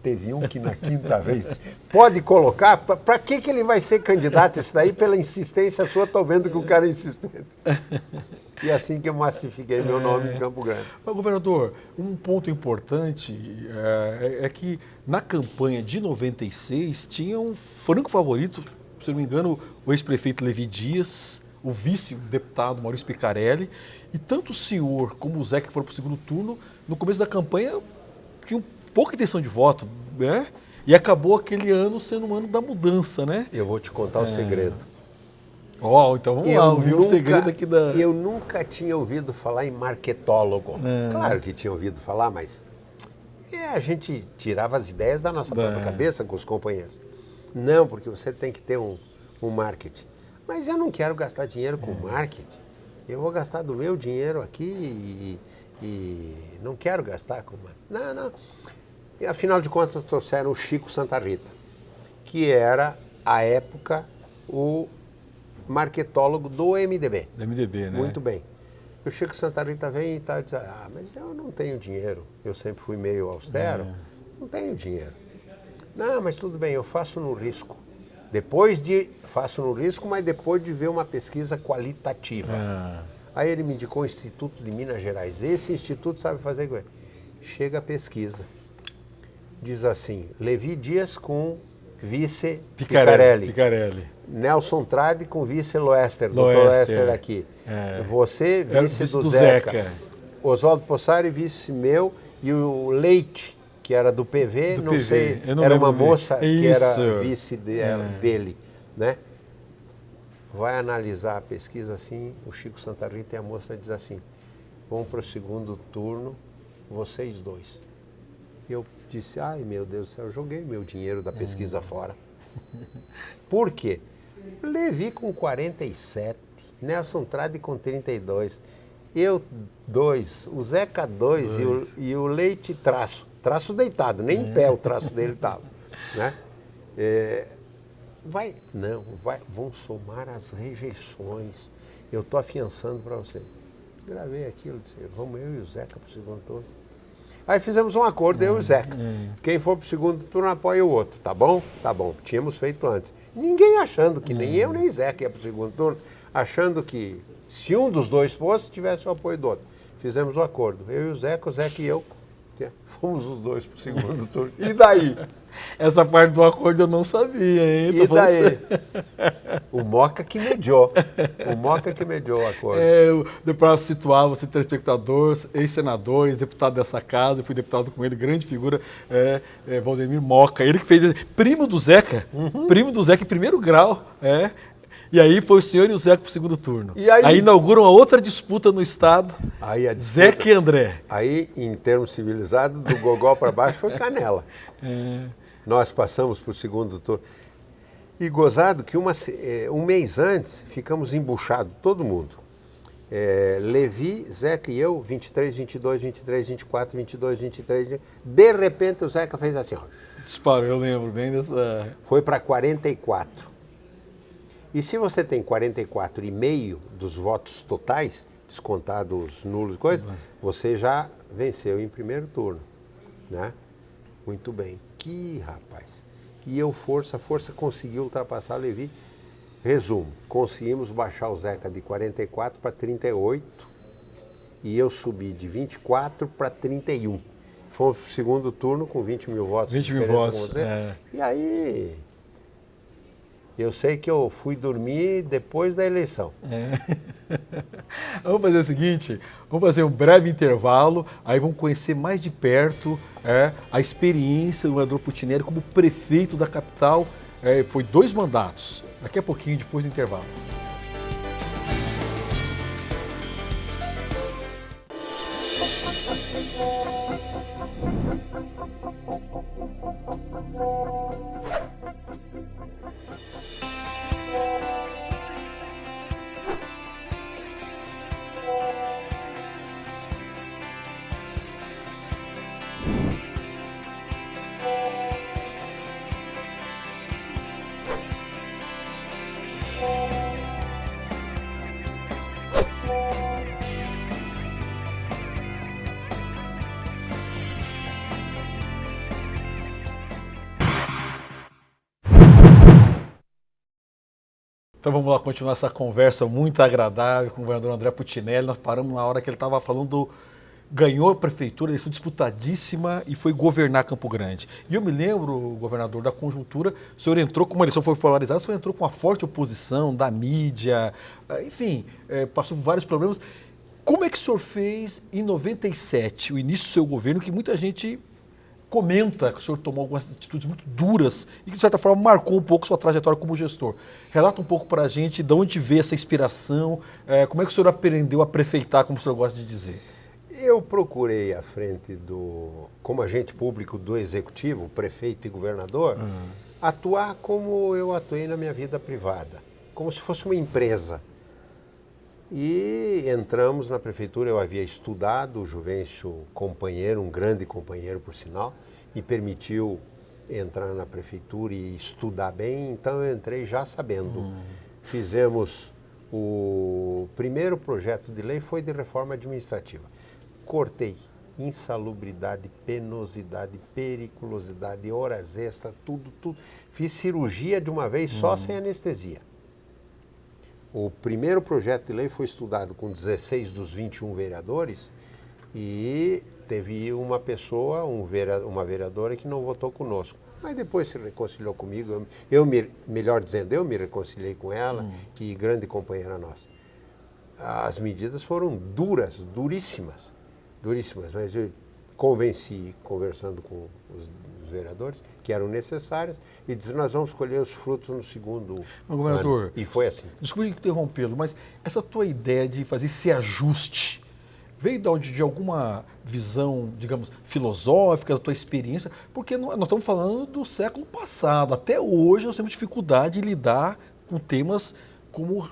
Teve um que na quinta vez, pode colocar? Para que ele vai ser candidato? Isso daí, pela insistência sua, estou vendo que o cara é insistente. E assim que eu massifiquei meu nome em Campo Grande. Mas, governador, um ponto importante é que na campanha de 96 tinha um franco favorito, se não me engano, o ex-prefeito Levi Dias, o vice-deputado Maurício Picarelli, e tanto o senhor como o Zé, que foram para o segundo turno, no começo da campanha tinham pouca intenção de voto, né? E acabou aquele ano sendo um ano da mudança, né? Eu vou te contar o segredo. Então vamos lá, ouvir o segredo aqui da... Eu nunca tinha ouvido falar em marketólogo. Claro que tinha ouvido falar, mas a gente tirava as ideias da nossa própria cabeça com os companheiros. Não, porque você tem que ter um marketing. Mas eu não quero gastar dinheiro com marketing. Eu vou gastar do meu dinheiro aqui e não quero gastar com marketing. Não. E, afinal de contas, trouxeram o Chico Santa Rita, que era, à época, o marketólogo do MDB. Do MDB, né? Muito bem. E o Chico Santa Rita vem e diz, mas eu não tenho dinheiro. Eu sempre fui meio austero. Não tenho dinheiro. Não, mas tudo bem, eu faço no risco. Faço no risco, mas depois de ver uma pesquisa qualitativa. Aí ele me indicou o Instituto de Minas Gerais. Esse instituto sabe fazer o quê? Chega a pesquisa. Diz assim, Levi Dias com vice Picarelli. Nelson Trade com vice Loester, doutor Loester aqui. Você, vice do Zeca. Oswaldo Possari, vice meu. E o Leite, que era do PV, não sei, era uma moça que era vice dele, né? Vai analisar a pesquisa assim, o Chico Santa Rita e a moça diz assim, vão para o segundo turno, vocês dois. Eu disse, ai meu Deus do céu, eu joguei meu dinheiro da pesquisa fora. Por quê? Levi com 47, Nelson Trade com 32, eu 2, o Zeca 2 e o Leite traço deitado, nem em pé o traço dele estava, né? Vão somar as rejeições, eu estou afiançando para você. Gravei aquilo, disse, vamos eu e o Zeca para o segundo turno. Aí fizemos um acordo, eu e o Zeca. Quem for para o segundo turno apoia o outro, tá bom? Tá bom, tínhamos feito antes. Ninguém achando que nem eu nem o Zeca ia para o segundo turno, achando que se um dos dois fosse, tivesse o apoio do outro. Fizemos o acordo, eu e o Zeca e eu, fomos os dois para o segundo turno. E daí? Essa parte do acordo eu não sabia, hein? E daí? O Moca que mediou. O Moca que mediou o acordo. Para situar, você telespectador, ex-senador, ex-deputado dessa casa, eu fui deputado com ele, grande figura, Valdemir Moca. Ele que fez, primo do Zeca em primeiro grau, E aí foi o senhor e o Zeca para o segundo turno. E aí inauguram uma outra disputa no estado, Zeca e André. Aí, em termos civilizados, do gogó para baixo foi canela. Nós passamos para o segundo turno. E gozado que um mês antes ficamos embuchados, todo mundo. Levi, Zeca e eu, 23, 22, 23, 24, 22, 23. De repente o Zeca fez assim, ó. Disparou, eu lembro bem dessa... Foi para 44. E se você tem 44,5% dos votos totais, descontado os nulos e coisas, você já venceu em primeiro turno, né? Muito bem. Que rapaz. E a força conseguiu ultrapassar a Levi. Resumo, conseguimos baixar o Zeca de 44 para 38 e eu subi de 24 para 31. Fomos para o segundo turno com 20 mil votos. 20 mil votos. E aí, eu sei que eu fui dormir depois da eleição. Vamos fazer o seguinte, vamos fazer um breve intervalo, aí vamos conhecer mais de perto a experiência do governador Putinelli como prefeito da capital. Foi 2 mandatos. Daqui a pouquinho, depois do intervalo. Então vamos lá continuar essa conversa muito agradável com o governador André Putinelli. Nós paramos na hora que ele estava falando ganhou a prefeitura, eleição disputadíssima e foi governar Campo Grande. E eu me lembro, governador, da conjuntura, o senhor entrou, como a eleição foi polarizada, o senhor entrou com uma forte oposição da mídia, enfim, passou por vários problemas. Como é que o senhor fez em 97, o início do seu governo, que muita gente comenta que o senhor tomou algumas atitudes muito duras e que, de certa forma, marcou um pouco sua trajetória como gestor. Relata um pouco para a gente de onde veio essa inspiração, como é que o senhor aprendeu a prefeitar, como o senhor gosta de dizer? Eu procurei à frente como agente público do executivo, prefeito e governador, atuar como eu atuei na minha vida privada, como se fosse uma empresa. E entramos na prefeitura, eu havia estudado, o Juvencio, companheiro, um grande companheiro por sinal, me permitiu entrar na prefeitura e estudar bem, então eu entrei já sabendo. Fizemos o primeiro projeto de lei, foi de reforma administrativa. Cortei insalubridade, penosidade, periculosidade, horas extras, tudo. Fiz cirurgia de uma vez só sem anestesia. O primeiro projeto de lei foi estudado com 16 dos 21 vereadores e teve uma pessoa, uma vereadora que não votou conosco. Mas depois se reconciliou comigo, melhor dizendo, eu me reconciliei com ela, que grande companheira nossa. As medidas foram duras, duríssimas, mas eu convenci, conversando com os vereadores, que eram necessárias, e disse, nós vamos colher os frutos no segundo governador, ano. E foi assim. Desculpe interrompê-lo, mas essa tua ideia de fazer esse ajuste veio de alguma visão, digamos, filosófica, da tua experiência? Porque nós estamos falando do século passado. Até hoje nós temos dificuldade em lidar com temas como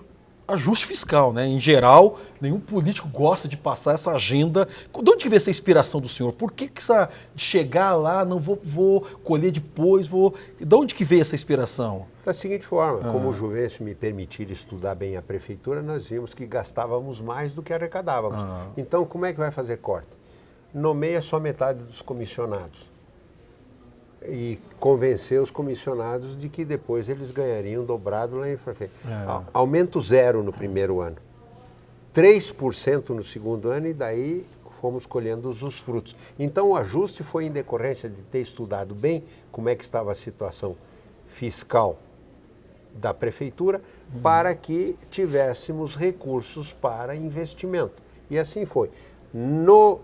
ajuste fiscal, né? Em geral, nenhum político gosta de passar essa agenda. De onde que veio essa inspiração do senhor? Por que essa de chegar lá, não vou colher depois, De onde que veio essa inspiração? Da seguinte forma, como o Juvencio me permitir estudar bem a prefeitura, nós vimos que gastávamos mais do que arrecadávamos. Então, como é que vai fazer corte? Nomeia só metade dos comissionados. E convencer os comissionados de que depois eles ganhariam dobrado lá em prefeitura. Aumento 0 no primeiro ano, 3% no segundo ano e daí fomos colhendo os frutos. Então o ajuste foi em decorrência de ter estudado bem como é que estava a situação fiscal da prefeitura para que tivéssemos recursos para investimento. E assim foi. No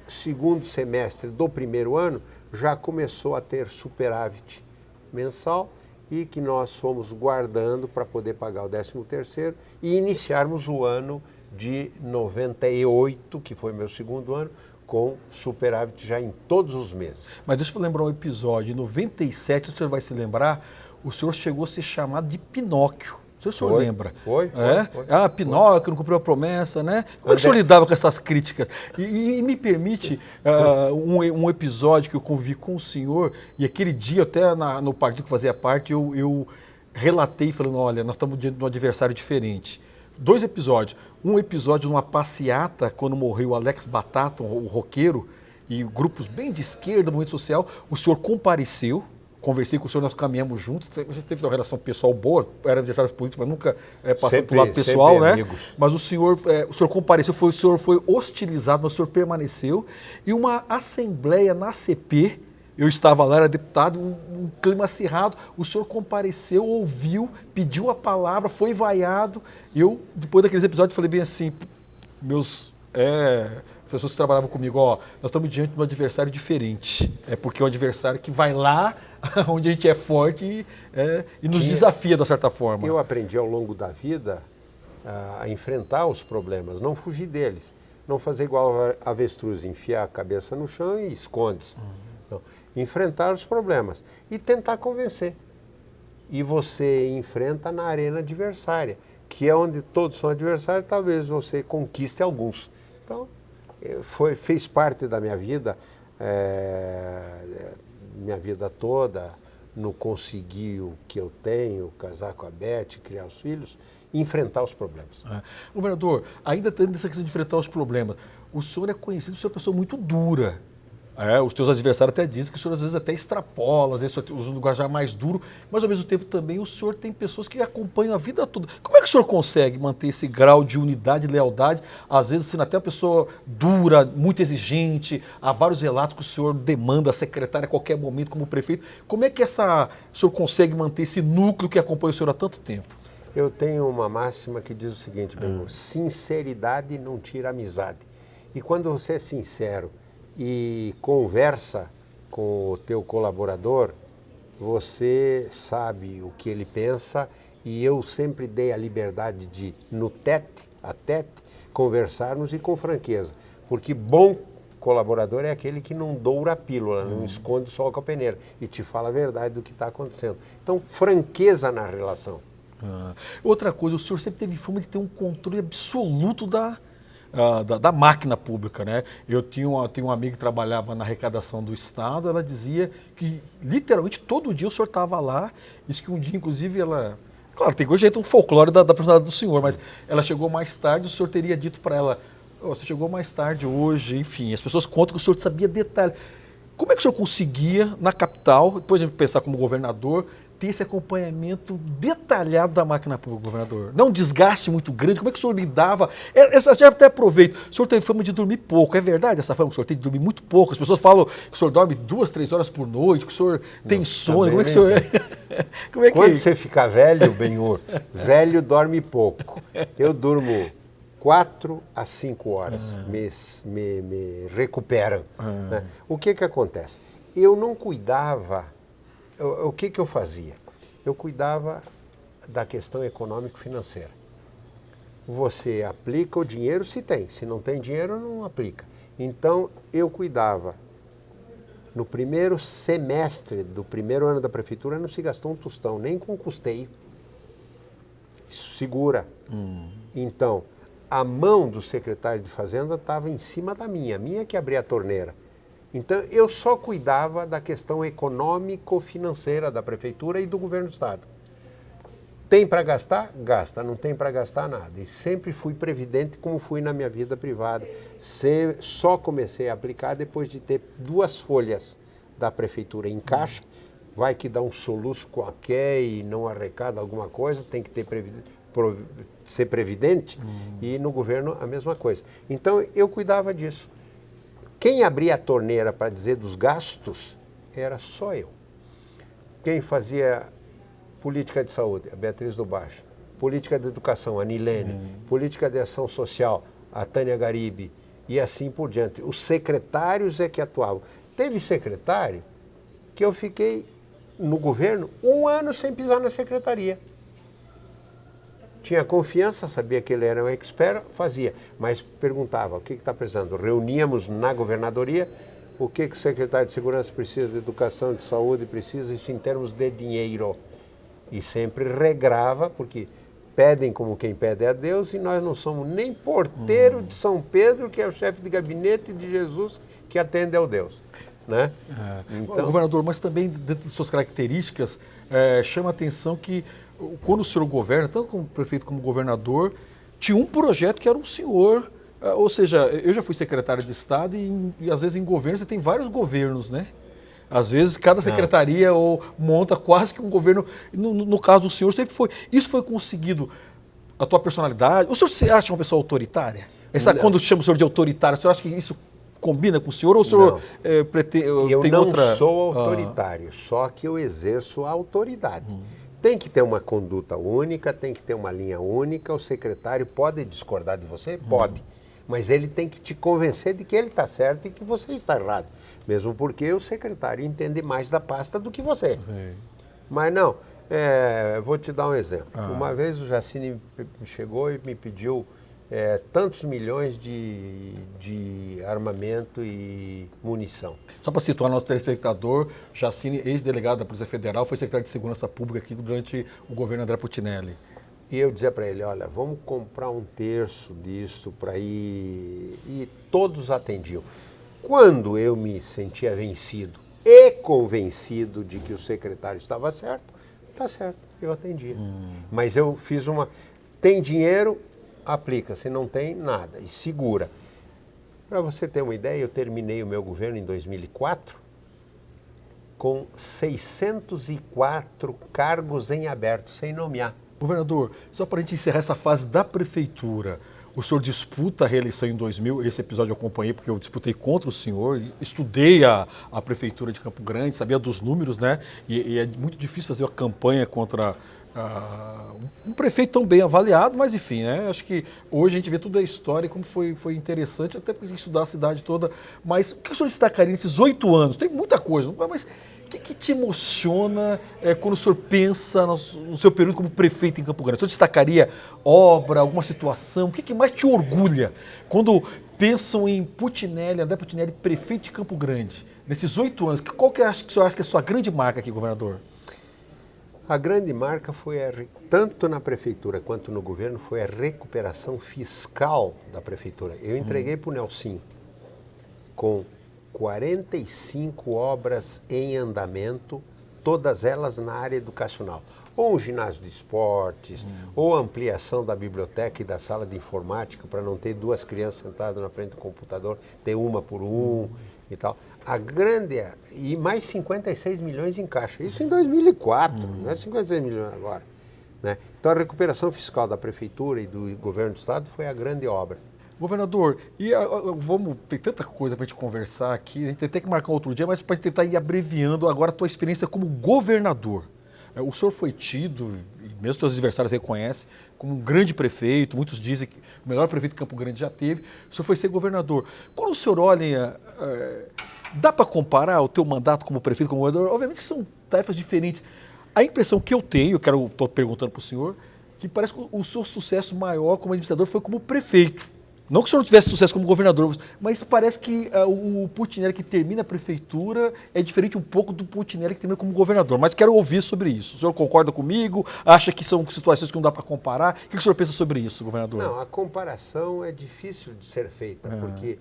segundo semestre do primeiro ano, já começou a ter superávit mensal e que nós fomos guardando para poder pagar o 13º e iniciarmos o ano de 98, que foi meu segundo ano, com superávit já em todos os meses. Mas deixa eu lembrar um episódio. Em 97, o senhor vai se lembrar, o senhor chegou a ser chamado de Pinóquio. O senhor lembra? Foi. Pinóquio, não cumpriu a promessa, né? Como é que o senhor lidava com essas críticas? E me permite um episódio que eu convivi com o senhor, e aquele dia, até no partido que fazia parte, eu relatei falando, olha, nós estamos diante de um adversário diferente. 2 episódios. Um episódio numa passeata, quando morreu o Alex Batata, o roqueiro, e grupos bem de esquerda, movimento social, o senhor compareceu, conversei com o senhor, nós caminhamos juntos, a gente teve uma relação pessoal boa, era adversário político, mas nunca passou para o lado pessoal, né? Amigos. Mas o senhor compareceu, o senhor foi hostilizado, mas o senhor permaneceu, e uma assembleia na CP, eu estava lá, era deputado, um clima acirrado, o senhor compareceu, ouviu, pediu a palavra, foi vaiado. Eu, depois daqueles episódios, falei bem assim, pessoas que trabalhavam comigo, nós estamos diante de um adversário diferente. É porque é um adversário que vai lá, onde a gente é forte e nos desafia, de certa forma. Eu aprendi ao longo da vida a enfrentar os problemas, não fugir deles. Não fazer igual a avestruz, enfiar a cabeça no chão e esconde-se. Não. Enfrentar os problemas e tentar convencer. E você enfrenta na arena adversária, que é onde todos são adversários, talvez você conquiste alguns. Então, fez parte da minha vida toda, no conseguir o que eu tenho, casar com a Beth, criar os filhos, e enfrentar os problemas. Governador, ainda tendo essa questão de enfrentar os problemas, o senhor é conhecido por ser uma pessoa muito dura. Os teus adversários até dizem que o senhor às vezes até extrapola, às vezes usa um linguajar mais duro, mas ao mesmo tempo também o senhor tem pessoas que acompanham a vida toda. Como é que o senhor consegue manter esse grau de unidade e lealdade, às vezes sendo até uma pessoa dura, muito exigente, há vários relatos que o senhor demanda a secretária a qualquer momento como prefeito. Como é que o senhor consegue manter esse núcleo que acompanha o senhor há tanto tempo? Eu tenho uma máxima que diz o seguinte, Benhur, sinceridade não tira amizade. E quando você é sincero e conversa com o teu colaborador, você sabe o que ele pensa, e eu sempre dei a liberdade de, no tete a tete, conversarmos e com franqueza, porque bom colaborador é aquele que não doura a pílula, não esconde só com a peneira e te fala a verdade do que está acontecendo. Então, franqueza na relação. Outra coisa, o senhor sempre teve fama de ter um controle absoluto da máquina pública, né? Eu tinha uma amiga que trabalhava na arrecadação do Estado, ela dizia que literalmente todo dia o senhor estava lá, isso que um dia inclusive ela... Claro, tem hoje um folclore da personalidade do senhor, mas ela chegou mais tarde, o senhor teria dito para ela, você chegou mais tarde hoje, enfim, as pessoas contam que o senhor sabia detalhes. Como é que o senhor conseguia, na capital, depois de pensar como governador, ter esse acompanhamento detalhado da máquina pública, governador? Não um desgaste muito grande, como é que o senhor lidava? Já até aproveito, o senhor tem fama de dormir pouco, é verdade essa fama que o senhor tem de dormir muito pouco? As pessoas falam que o senhor dorme 2, 3 horas por noite, que o senhor tem sono, como é que o senhor... Quando você ficar velho, Benhur, velho dorme pouco. Eu durmo 4 a 5 horas, me recuperam. Né? O que acontece? Eu não cuidava... O que eu fazia? Eu cuidava da questão econômico-financeira. Você aplica o dinheiro se tem, se não tem dinheiro, não aplica. Então, eu cuidava. No primeiro semestre do primeiro ano da prefeitura, não se gastou um tostão, nem com custeio. Isso segura. Então, a mão do secretário de Fazenda estava em cima da minha que abria a torneira. Então, eu só cuidava da questão econômico-financeira da prefeitura e do governo do estado. Tem para gastar? Gasta. Não tem para gastar nada. E sempre fui previdente como fui na minha vida privada. Só comecei a aplicar depois de ter 2 folhas da prefeitura em caixa. Vai que dá um soluço qualquer e não arrecada alguma coisa, tem que ter ser previdente. E no governo a mesma coisa. Então, eu cuidava disso. Quem abria a torneira para dizer dos gastos era só eu. Quem fazia política de saúde, a Beatriz do Baixo. Política de educação, a Nilene. Política de ação social, a Tânia Garibe. E assim por diante. Os secretários é que atuavam. Teve secretário que eu fiquei no governo 1 ano sem pisar na secretaria. Tinha confiança, sabia que ele era um expert, fazia. Mas perguntava, o que está precisando? Reuníamos na governadoria, o que o secretário de Segurança precisa, de Educação, de Saúde precisa, isso em termos de dinheiro. E sempre regrava, porque pedem como quem pede a Deus, e nós não somos nem porteiro de São Pedro, que é o chefe de gabinete de Jesus, que atende ao Deus. Né? Então... Governador, mas também dentro de suas características, chama a atenção que quando o senhor governa, tanto como prefeito como governador, tinha um projeto que era o senhor, ou seja, eu já fui secretário de Estado e às vezes em governo você tem vários governos, né? Às vezes cada secretaria monta quase que um governo, no caso do senhor sempre foi, isso foi conseguido, a tua personalidade, o senhor se acha uma pessoa autoritária? Quando chama o senhor de autoritário, o senhor acha que isso combina com o senhor ou o senhor pretende, eu tem não outra... sou autoritário, só que eu exerço a autoridade. Tem que ter uma conduta única, tem que ter uma linha única, o secretário pode discordar de você? Pode. Mas ele tem que te convencer de que ele está certo e que você está errado. Mesmo porque o secretário entende mais da pasta do que você. Mas não, vou te dar um exemplo. Uma vez o Jacini chegou e me pediu tantos milhões de armamento e munição. Só para situar nosso telespectador, Jacini, ex-delegado da Polícia Federal, foi secretário de Segurança Pública aqui durante o governo André Putinelli. E eu dizia para ele, olha, vamos comprar 1/3 disso para ir... E todos atendiam. Quando eu me sentia vencido e convencido de que o secretário estava certo, tá certo, eu atendia. Mas eu fiz uma... Tem dinheiro, aplica. Se não tem, nada. E segura. Para você ter uma ideia, eu terminei o meu governo em 2004 com 604 cargos em aberto, sem nomear. Governador, só para a gente encerrar essa fase da prefeitura, o senhor disputa a reeleição em 2000, esse episódio eu acompanhei porque eu disputei contra o senhor, estudei a prefeitura de Campo Grande, sabia dos números, né? E é muito difícil fazer uma campanha contra um prefeito tão bem avaliado, mas enfim, né? Acho que hoje a gente vê toda a história, como foi interessante, até porque estudar a cidade toda. Mas o que o senhor destacaria nesses 8 anos? Tem muita coisa, mas o que te emociona quando o senhor pensa no seu período como prefeito em Campo Grande? O senhor destacaria obra, alguma situação? O que mais te orgulha quando pensam em Putinelli, André Putinelli, prefeito de Campo Grande, nesses 8 anos? Qual que o senhor acha que é a sua grande marca aqui, governador? A grande marca foi, tanto na prefeitura quanto no governo, foi a recuperação fiscal da prefeitura. Eu entreguei para o Nelson com 45 obras em andamento, todas elas na área educacional. Ou um ginásio de esportes, ou ampliação da biblioteca e da sala de informática, para não ter 2 crianças sentadas na frente do computador, ter uma por um e tal. E mais 56 milhões em caixa. Isso em 2004, não é 56 milhões agora. Né? Então a recuperação fiscal da prefeitura e do governo do estado foi a grande obra. Governador, tem tanta coisa para a gente conversar aqui, a gente tem que marcar outro dia, mas para tentar ir abreviando agora a tua experiência como governador. O senhor foi tido, e mesmo seus adversários reconhecem, como um grande prefeito, muitos dizem que o melhor prefeito que Campo Grande já teve, o senhor foi ser governador. Quando o senhor olha, dá para comparar o teu mandato como prefeito, como governador? Obviamente que são tarefas diferentes. A impressão que eu tenho, estou perguntando para o senhor, que parece que o seu sucesso maior como administrador foi como prefeito. Não que o senhor não tivesse sucesso como governador, mas parece que o Putinelli que termina a prefeitura é diferente um pouco do Putinelli que termina como governador. Mas quero ouvir sobre isso. O senhor concorda comigo? Acha que são situações que não dá para comparar? O que o senhor pensa sobre isso, governador? Não, a comparação é difícil de ser feita, porque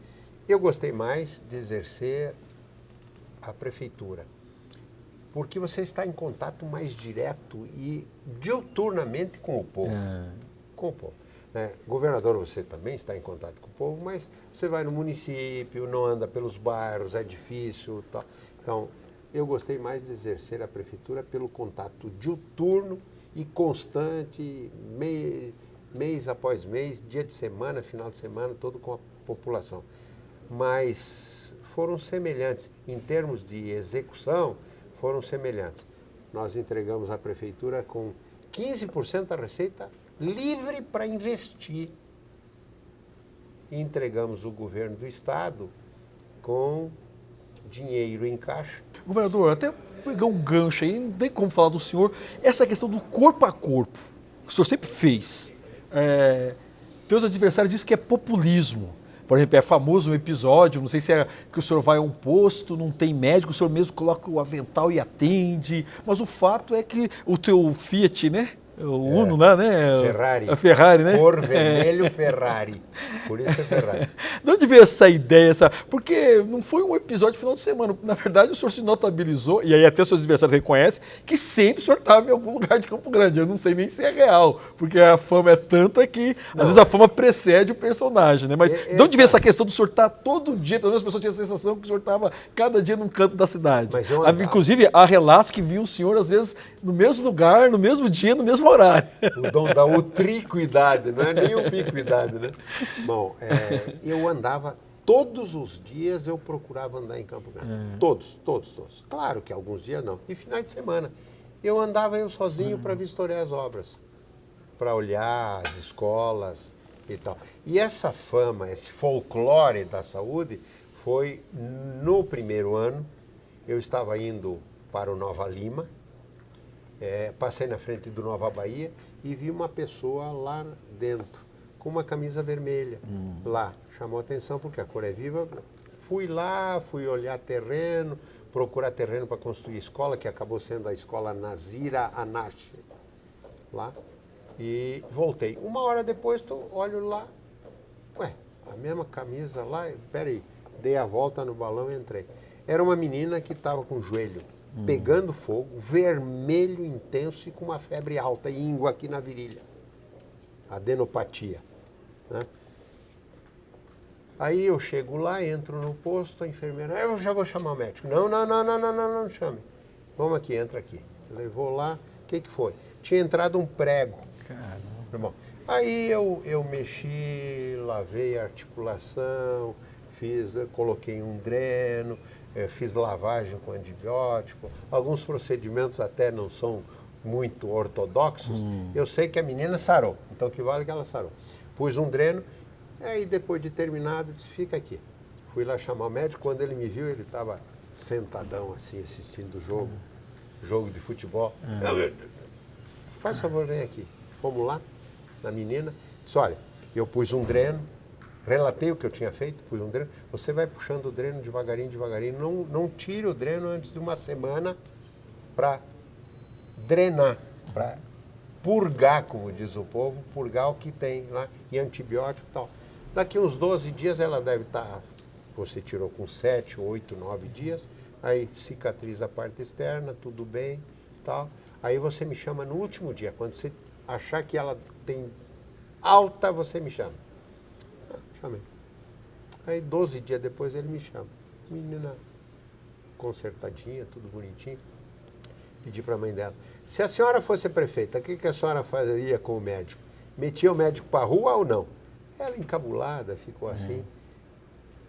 eu gostei mais de exercer a prefeitura. Porque você está em contato mais direto e diuturnamente com o povo. Com o povo. Governador, você também está em contato com o povo, mas você vai no município, não anda pelos bairros, é difícil. Tal. Então, eu gostei mais de exercer a prefeitura pelo contato diuturno e constante, mês após mês, dia de semana, final de semana, todo com a população. Mas foram semelhantes. Em termos de execução, foram semelhantes. Nós entregamos a prefeitura com 15% da receita livre para investir. E entregamos o governo do estado com dinheiro em caixa. Governador, até pegar um gancho aí, não tem como falar do senhor, essa questão do corpo a corpo, que o senhor sempre fez. Teus adversários dizem que é populismo. Por exemplo, é famoso um episódio, não sei se é que o senhor vai a um posto, não tem médico, o senhor mesmo coloca o avental e atende, mas o fato é que o teu Fiat, né? O Uno lá, né? Ferrari. A Ferrari, né? Cor vermelho Ferrari. Por isso é Ferrari. De onde veio essa ideia? Porque não foi um episódio de final de semana. Na verdade, o senhor se notabilizou, e aí até os seus adversários reconhecem, que sempre o senhor estava em algum lugar de Campo Grande. Eu não sei nem se é real, porque a fama é tanta que, às vezes, a fama precede o personagem, né? Mas de onde veio essa questão do senhor estar todo dia? Pelo menos as pessoas tinham a sensação que o senhor estava cada dia num canto da cidade. Mas eu Inclusive, há relatos que viam o senhor, às vezes, no mesmo lugar, no mesmo dia, no mesmo horário. O dom da utricuidade, não é nem ubiquidade, né? Bom, eu andava, todos os dias eu procurava andar em Campo Grande. Todos. Claro que alguns dias não. E finais de semana. Eu andava sozinho para vistoriar as obras, para olhar as escolas e tal. E essa fama, esse folclore da saúde, foi no primeiro ano. Eu estava indo para o Nova Lima, passei na frente do Nova Bahia e vi uma pessoa lá dentro, com uma camisa vermelha. Lá, chamou a atenção porque a cor é viva. Fui lá, fui olhar terreno, procurar terreno para construir escola, que acabou sendo a escola Nazira Anache, lá, e voltei. Uma hora depois, olho lá, a mesma camisa lá, peraí, dei a volta no balão e entrei. Era uma menina que estava com o joelho pegando fogo, vermelho intenso e com uma febre alta, e íngua aqui na virilha, adenopatia, né? Aí eu chego lá, entro no posto, a enfermeira, eu já vou chamar o médico. Não chame. Vamos aqui, entra aqui. Levou lá, o que foi? Tinha entrado um prego. Caramba. Bom, aí eu mexi, lavei a articulação, coloquei um dreno, fiz lavagem com antibiótico. Alguns procedimentos até não são muito ortodoxos. Eu sei que a menina sarou, então que vale que ela sarou. Pus um dreno. Aí depois de terminado, disse, fica aqui. Fui lá chamar o médico, quando ele me viu, ele estava sentadão assim, assistindo o jogo de futebol. Faz favor, vem aqui. Fomos lá, na menina, disse, olha, eu pus um dreno, relatei o que eu tinha feito, pus um dreno, você vai puxando o dreno devagarinho, não tire o dreno antes de uma semana para drenar, para purgar, como diz o povo, purgar o que tem lá, e antibiótico e tal. Daqui uns 12 dias ela deve estar, você tirou com 7, 8, 9 dias, aí cicatriza a parte externa, tudo bem, tal. Aí você me chama no último dia, quando você achar que ela tem alta, você me chama. Chamei. Aí 12 dias depois ele me chama. Menina consertadinha, tudo bonitinho. Pedi para a mãe dela, se a senhora fosse prefeita, o que a senhora faria com o médico? Metia o médico para a rua ou não? Ela encabulada, ficou assim.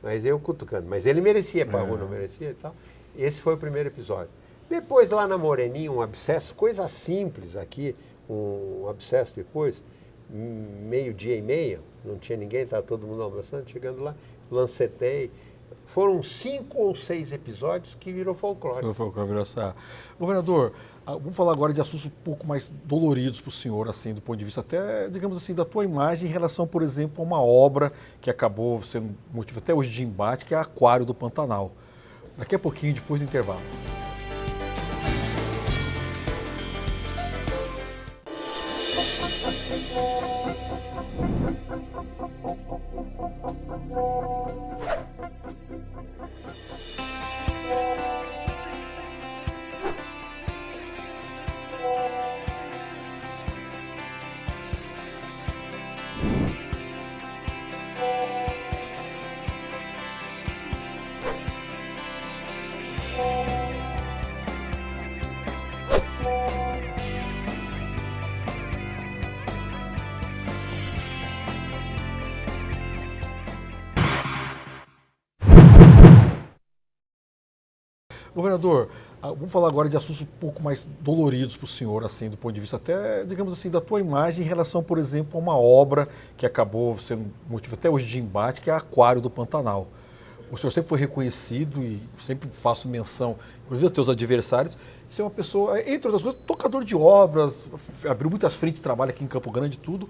Mas eu cutucando. Mas ele merecia para a rua, não merecia e tal. Esse foi o primeiro episódio. Depois, lá na Moreninha, um abscesso, coisa simples aqui, um abscesso depois, meio-dia e meia, não tinha ninguém, estava todo mundo almoçando, chegando lá, lancetei. Foram 5 ou 6 episódios que virou folclore. Virou essa... Governador, vamos falar agora de assuntos um pouco mais doloridos para o senhor, assim, do ponto de vista até, digamos assim, da tua imagem em relação, por exemplo, a uma obra que acabou sendo motivo até hoje de embate, que é Aquário do Pantanal. Daqui a pouquinho, depois do intervalo. Governador, vamos falar agora de assuntos um pouco mais doloridos para o senhor, assim, do ponto de vista até, digamos assim, da tua imagem em relação, por exemplo, a uma obra que acabou sendo motivo até hoje de embate, que é Aquário do Pantanal. O senhor sempre foi reconhecido e sempre faço menção, inclusive aos teus adversários, de ser uma pessoa, entre outras coisas, tocador de obras, abriu muitas frentes de trabalho aqui em Campo Grande e tudo.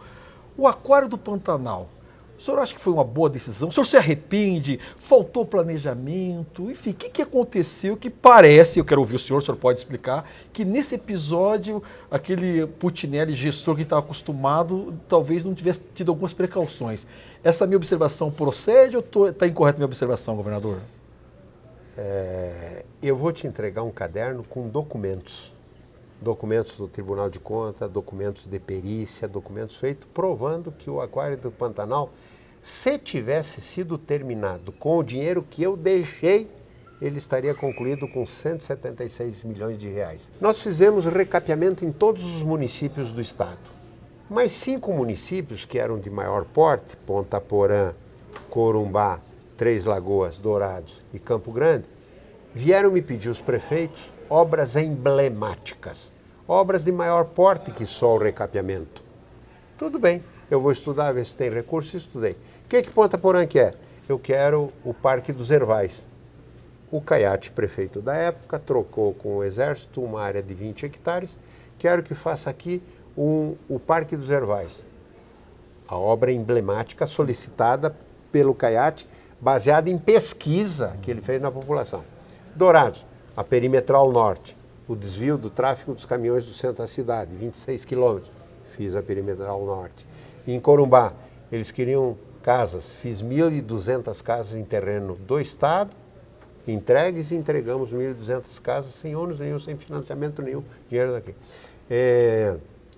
O Aquário do Pantanal, o O senhor acha que foi uma boa decisão? O senhor se arrepende? Faltou planejamento? Enfim, o que aconteceu que parece, eu quero ouvir o senhor pode explicar, que nesse episódio, aquele Putinelli, gestor que estava acostumado, talvez não tivesse tido algumas precauções. Essa minha observação procede ou está incorreta a minha observação, governador? Eu vou te entregar um caderno com documentos. Documentos do Tribunal de Contas, documentos de perícia, documentos feitos provando que o Aquário do Pantanal, se tivesse sido terminado com o dinheiro que eu deixei, ele estaria concluído com 176 milhões de reais. Nós fizemos recapeamento em todos os municípios do estado. Mas 5 municípios que eram de maior porte, Ponta Porã, Corumbá, Três Lagoas, Dourados e Campo Grande, vieram me pedir os prefeitos obras emblemáticas, obras de maior porte que só o recapeamento. Tudo bem, eu vou estudar, ver se tem recurso, estudei. O que Ponta Porã quer? Eu quero o Parque dos Hervais. O Caiate, prefeito da época, trocou com o Exército uma área de 20 hectares, quero que faça aqui o Parque dos Hervais. A obra emblemática solicitada pelo Caiate, baseada em pesquisa que ele fez na população. Dourados, a Perimetral Norte, o desvio do tráfego dos caminhões do centro da cidade, 26 quilômetros, fiz a Perimetral Norte. Em Corumbá, eles queriam casas, fiz 1.200 casas em terreno do Estado, entregues e entregamos 1.200 casas sem ônus nenhum, sem financiamento nenhum, dinheiro daqui.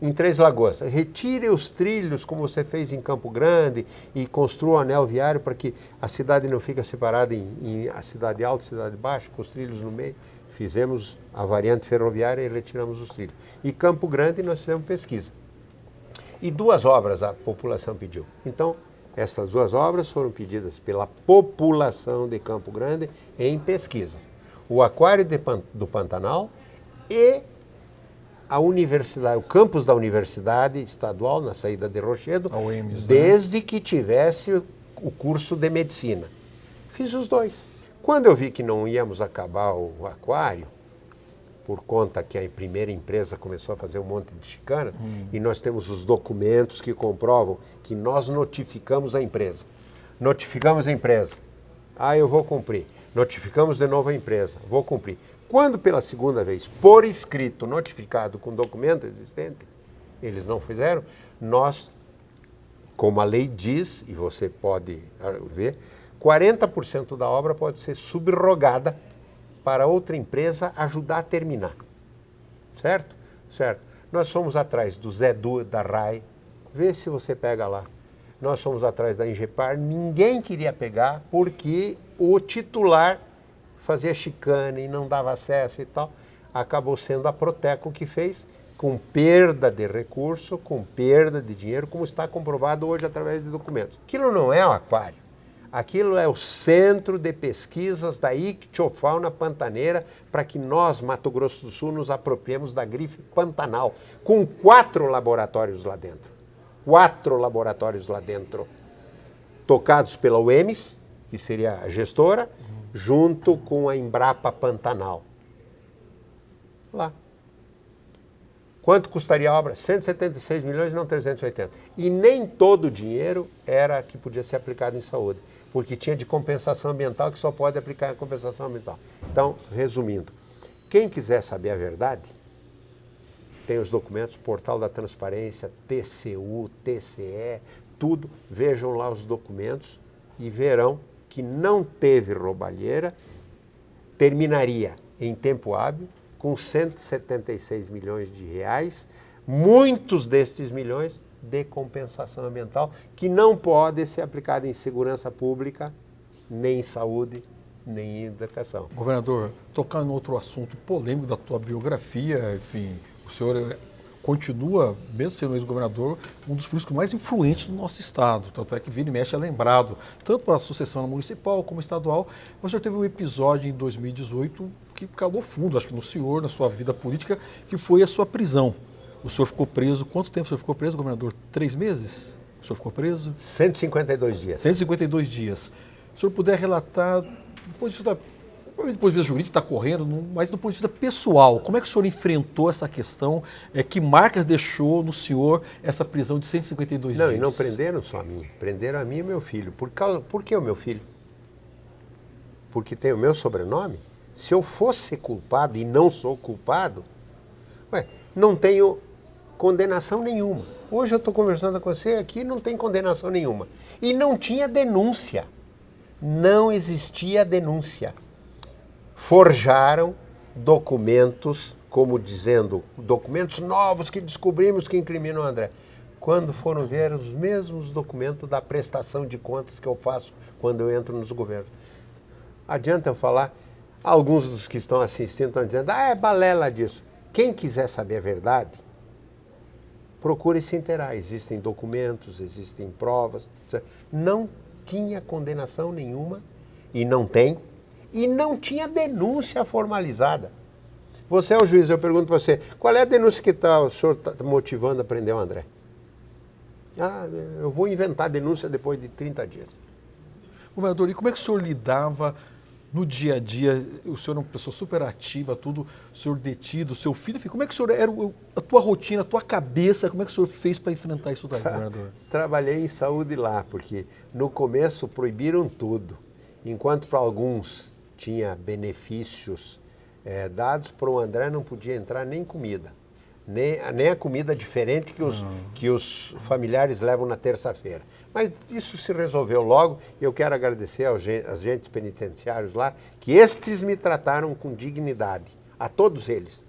Em Três Lagoas, retire os trilhos, como você fez em Campo Grande, e construa o anel viário para que a cidade não fique separada em a cidade alta e cidade baixa, com os trilhos no meio. Fizemos a variante ferroviária e retiramos os trilhos. E Campo Grande nós fizemos pesquisa. E 2 obras a população pediu. Então, essas 2 obras foram pedidas pela população de Campo Grande em pesquisas. O Aquário do Pantanal e a universidade, o campus da Universidade Estadual, na saída de Rochedo, UEMS, desde que tivesse o curso de medicina. Fiz os 2. Quando eu vi que não íamos acabar o aquário, por conta que a primeira empresa começou a fazer um monte de chicana, e nós temos os documentos que comprovam que nós notificamos a empresa. Notificamos a empresa. Eu vou cumprir. Notificamos de novo a empresa. Vou cumprir. Quando pela segunda vez, por escrito, notificado com documento existente, eles não fizeram, nós, como a lei diz, e você pode ver, 40% da obra pode ser subrogada para outra empresa ajudar a terminar. Certo? Certo. Nós fomos atrás do Zé Du, da RAI, vê se você pega lá. Nós fomos atrás da Ingepar, ninguém queria pegar porque o titular fazia chicane e não dava acesso e tal. Acabou sendo a Proteco que fez, com perda de recurso, com perda de dinheiro, como está comprovado hoje através de documentos. Aquilo não é o aquário. Aquilo é o Centro de Pesquisas da Ictiofauna Pantaneira para que nós, Mato Grosso do Sul, nos apropriemos da grife Pantanal, com 4 laboratórios lá dentro. 4 laboratórios lá dentro, tocados pela UEMS, que seria a gestora, junto com a Embrapa Pantanal. Lá. Quanto custaria a obra? 176 milhões, não 380. E nem todo o dinheiro era que podia ser aplicado em saúde, porque tinha de compensação ambiental que só pode aplicar em compensação ambiental. Então, resumindo, quem quiser saber a verdade, tem os documentos, Portal da Transparência, TCU, TCE, tudo, vejam lá os documentos e verão que não teve roubalheira, terminaria em tempo hábil, com 176 milhões de reais, muitos destes milhões de compensação ambiental, que não pode ser aplicada em segurança pública, nem em saúde, nem em educação. Governador, tocando em outro assunto polêmico da tua biografia, enfim, o senhor continua, mesmo sendo ex-governador, um dos políticos mais influentes do nosso estado. Tanto é que vira e mexe é lembrado, tanto para a sucessão municipal como estadual. Mas o senhor teve um episódio em 2018 que calou fundo, acho que no senhor, na sua vida política, que foi a sua prisão. O senhor ficou preso, quanto tempo o senhor ficou preso, governador? 3 meses? O senhor ficou preso? 152 dias. 152 dias. Se o senhor puder relatar, do ponto de vista do ponto de vista jurídico está correndo, mas do ponto de vista pessoal, como é que o senhor enfrentou essa questão? Que marcas deixou no senhor essa prisão de 152 dias? Não, e não prenderam só a mim, prenderam a mim e meu filho. Por que o meu filho? Porque tem o meu sobrenome? Se eu fosse culpado e não sou culpado, não tenho condenação nenhuma. Hoje eu estou conversando com você aqui, não tem condenação nenhuma. E não tinha denúncia. Não existia denúncia. Forjaram documentos, como dizendo, documentos novos que descobrimos que incriminam o André. Quando foram ver os mesmos documentos da prestação de contas que eu faço quando eu entro nos governos. Adianta eu falar, alguns dos que estão assistindo estão dizendo, é balela disso. Quem quiser saber a verdade, procure se inteirar. Existem documentos, existem provas. Não tinha condenação nenhuma, e não tem, e não tinha denúncia formalizada. Você é o juiz, eu pergunto para você, qual é a denúncia que o senhor está motivando a prender o André? Eu vou inventar denúncia depois de 30 dias. Governador, e como é que o senhor lidava no dia a dia? O senhor é uma pessoa super ativa, tudo, o senhor detido, o seu filho, como é que o senhor era, a tua rotina, a tua cabeça, como é que o senhor fez para enfrentar isso daí, governador? Trabalhei em saúde lá, porque no começo proibiram tudo. Enquanto para alguns tinha benefícios dados, para o André não podia entrar nem comida. Nem a comida diferente que os familiares levam na terça-feira. Mas isso se resolveu logo e eu quero agradecer aos agentes penitenciários lá, que estes me trataram com dignidade, a todos eles.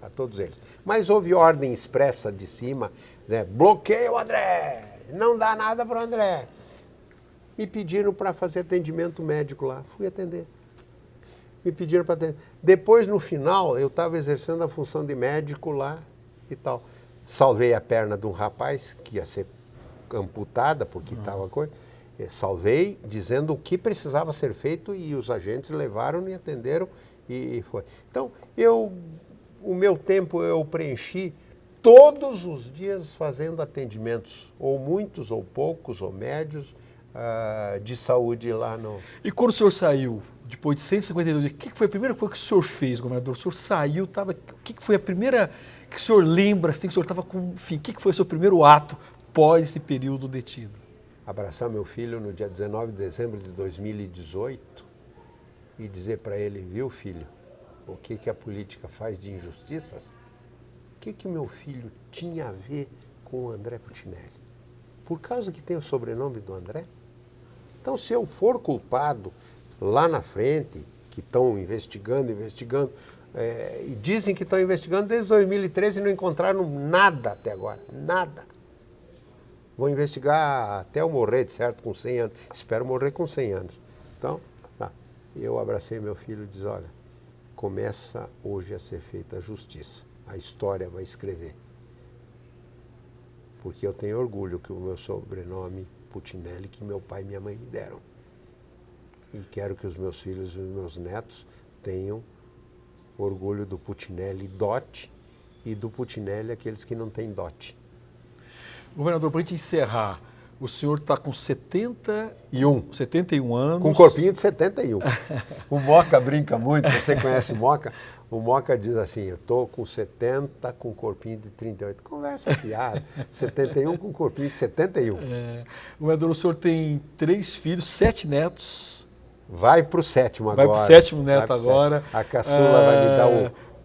Mas houve ordem expressa de cima, né? Bloqueia o André, não dá nada para o André. Me pediram para fazer atendimento médico lá, fui atender. Me pediram para atender. Depois, no final, eu estava exercendo a função de médico lá, e tal. Salvei a perna de um rapaz que ia ser amputada porque estava coisa. Salvei dizendo o que precisava ser feito e os agentes levaram e atenderam e foi. Então, o meu tempo eu preenchi todos os dias fazendo atendimentos, ou muitos, ou poucos, ou médios, de saúde lá no... E quando o senhor saiu, depois de 152 dias, o que foi a primeira coisa que o senhor fez, governador? O senhor saiu, o que foi a primeira... que o senhor lembra, assim, que o senhor estava com... Enfim, o que foi o seu primeiro ato pós esse período detido? Abraçar meu filho no dia 19 de dezembro de 2018 e dizer para ele, viu, filho, o que a política faz de injustiças? O que meu filho tinha a ver com o André Putinelli? Por causa que tem o sobrenome do André? Então, se eu for culpado lá na frente, que estão investigando, e dizem que estão investigando desde 2013 e não encontraram nada até agora, nada. Vou investigar até eu morrer, de certo, com 100 anos. Espero morrer com 100 anos. Então, eu abracei meu filho e disse, olha, começa hoje a ser feita a justiça. A história vai escrever. Porque eu tenho orgulho que o meu sobrenome, Putinelli, que meu pai e minha mãe me deram. E quero que os meus filhos e os meus netos tenham orgulho do Putinelli dote e do Putinelli aqueles que não têm dote. Governador, para a gente encerrar, o senhor está com 71 anos. Com um corpinho de 71. O Moca brinca muito, você conhece o Moca? O Moca diz assim, eu estou com 70 com um corpinho de 38. Conversa fiada. 71 com um corpinho de 71. Governador, o senhor tem 3 filhos, 7 netos. Vai para o 7º agora. Vai para o 7º neto agora. A caçula vai me dar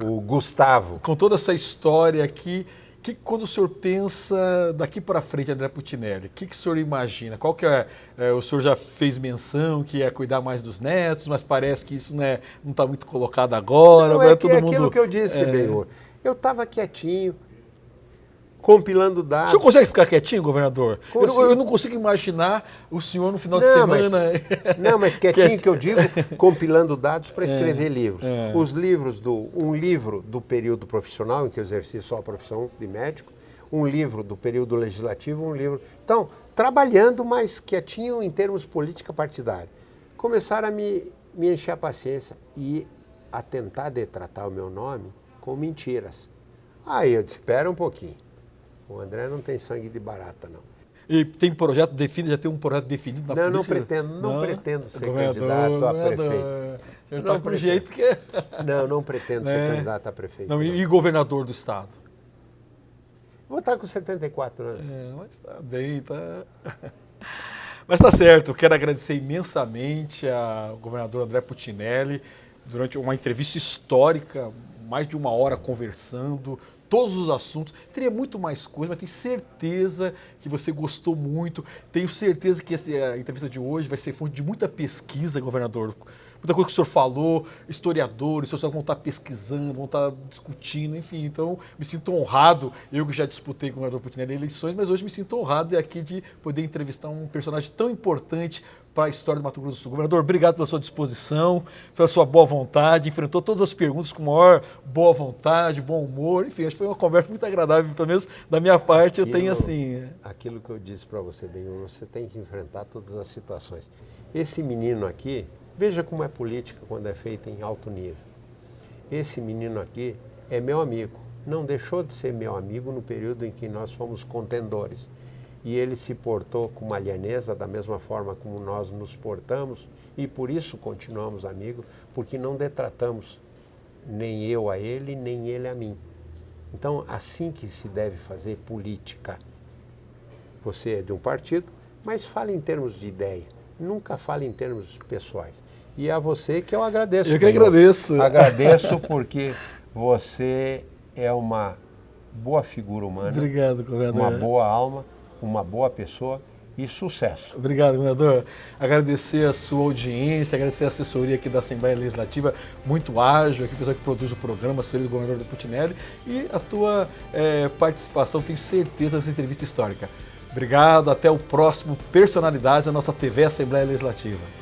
o Gustavo. Com toda essa história aqui, quando o senhor pensa daqui para frente, André Putinelli, o que o senhor imagina? Qual que o senhor já fez menção que é cuidar mais dos netos, mas parece que isso não está muito colocado agora. Não, aquilo que eu disse, Benhor. Eu estava quietinho, compilando dados. O senhor consegue ficar quietinho, governador? Eu não consigo imaginar o senhor no final de semana... Mas quietinho que eu digo, compilando dados para escrever livros. Os livros, um livro do período profissional, em que eu exerci só a profissão de médico, um livro do período legislativo, um livro... Então, trabalhando mais quietinho em termos política partidária. Começaram a me encher a paciência e a tentar detratar o meu nome com mentiras. Aí eu disse, espera um pouquinho. O André não tem sangue de barata, não. E tem projeto definido, já tem um projeto definido na política? Não pretendo ser candidato a prefeito. Já está com o jeito que é. Não pretendo ser candidato a prefeito. Não, e governador do estado? Vou estar com 74 anos. Mas está bem, tá. Mas está certo, eu quero agradecer imensamente ao governador André Putinelli, durante uma entrevista histórica, mais de 1 hora conversando, todos os assuntos. Teria muito mais coisa, mas tenho certeza que você gostou muito. Tenho certeza que a entrevista de hoje vai ser fonte de muita pesquisa, governador. Muita coisa que o senhor falou, historiadores, os senhores vão estar pesquisando, vão estar discutindo, enfim. Então, me sinto honrado, eu que já disputei com o governador Putinelli eleições, mas hoje me sinto honrado aqui de poder entrevistar um personagem tão importante para a história do Mato Grosso do Sul. Governador, obrigado pela sua disposição, pela sua boa vontade, enfrentou todas as perguntas com maior boa vontade, bom humor, enfim, acho que foi uma conversa muito agradável, pelo menos da minha parte eu tenho assim... Aquilo que eu disse para você, Benhur, você tem que enfrentar todas as situações. Esse menino aqui, veja como é política quando é feita em alto nível. Esse menino aqui é meu amigo, não deixou de ser meu amigo no período em que nós fomos contendores. E ele se portou com uma lhaneza da mesma forma como nós nos portamos e por isso continuamos amigos, porque não detratamos nem eu a ele, nem ele a mim. Então, assim que se deve fazer política. Você é de um partido, mas fale em termos de ideia, nunca fale em termos pessoais. E a você que eu agradeço. Eu que agradeço. Agradeço porque você é uma boa figura humana. Obrigado, governador. Uma boa alma, uma boa pessoa e sucesso. Obrigado, governador. Agradecer a sua audiência, agradecer a assessoria aqui da Assembleia Legislativa, muito ágil, aqui o pessoal que produz o programa, senhor governador Putinelli, e a tua participação, tenho certeza, nessa entrevista histórica. Obrigado, até o próximo Personalidades da nossa TV Assembleia Legislativa.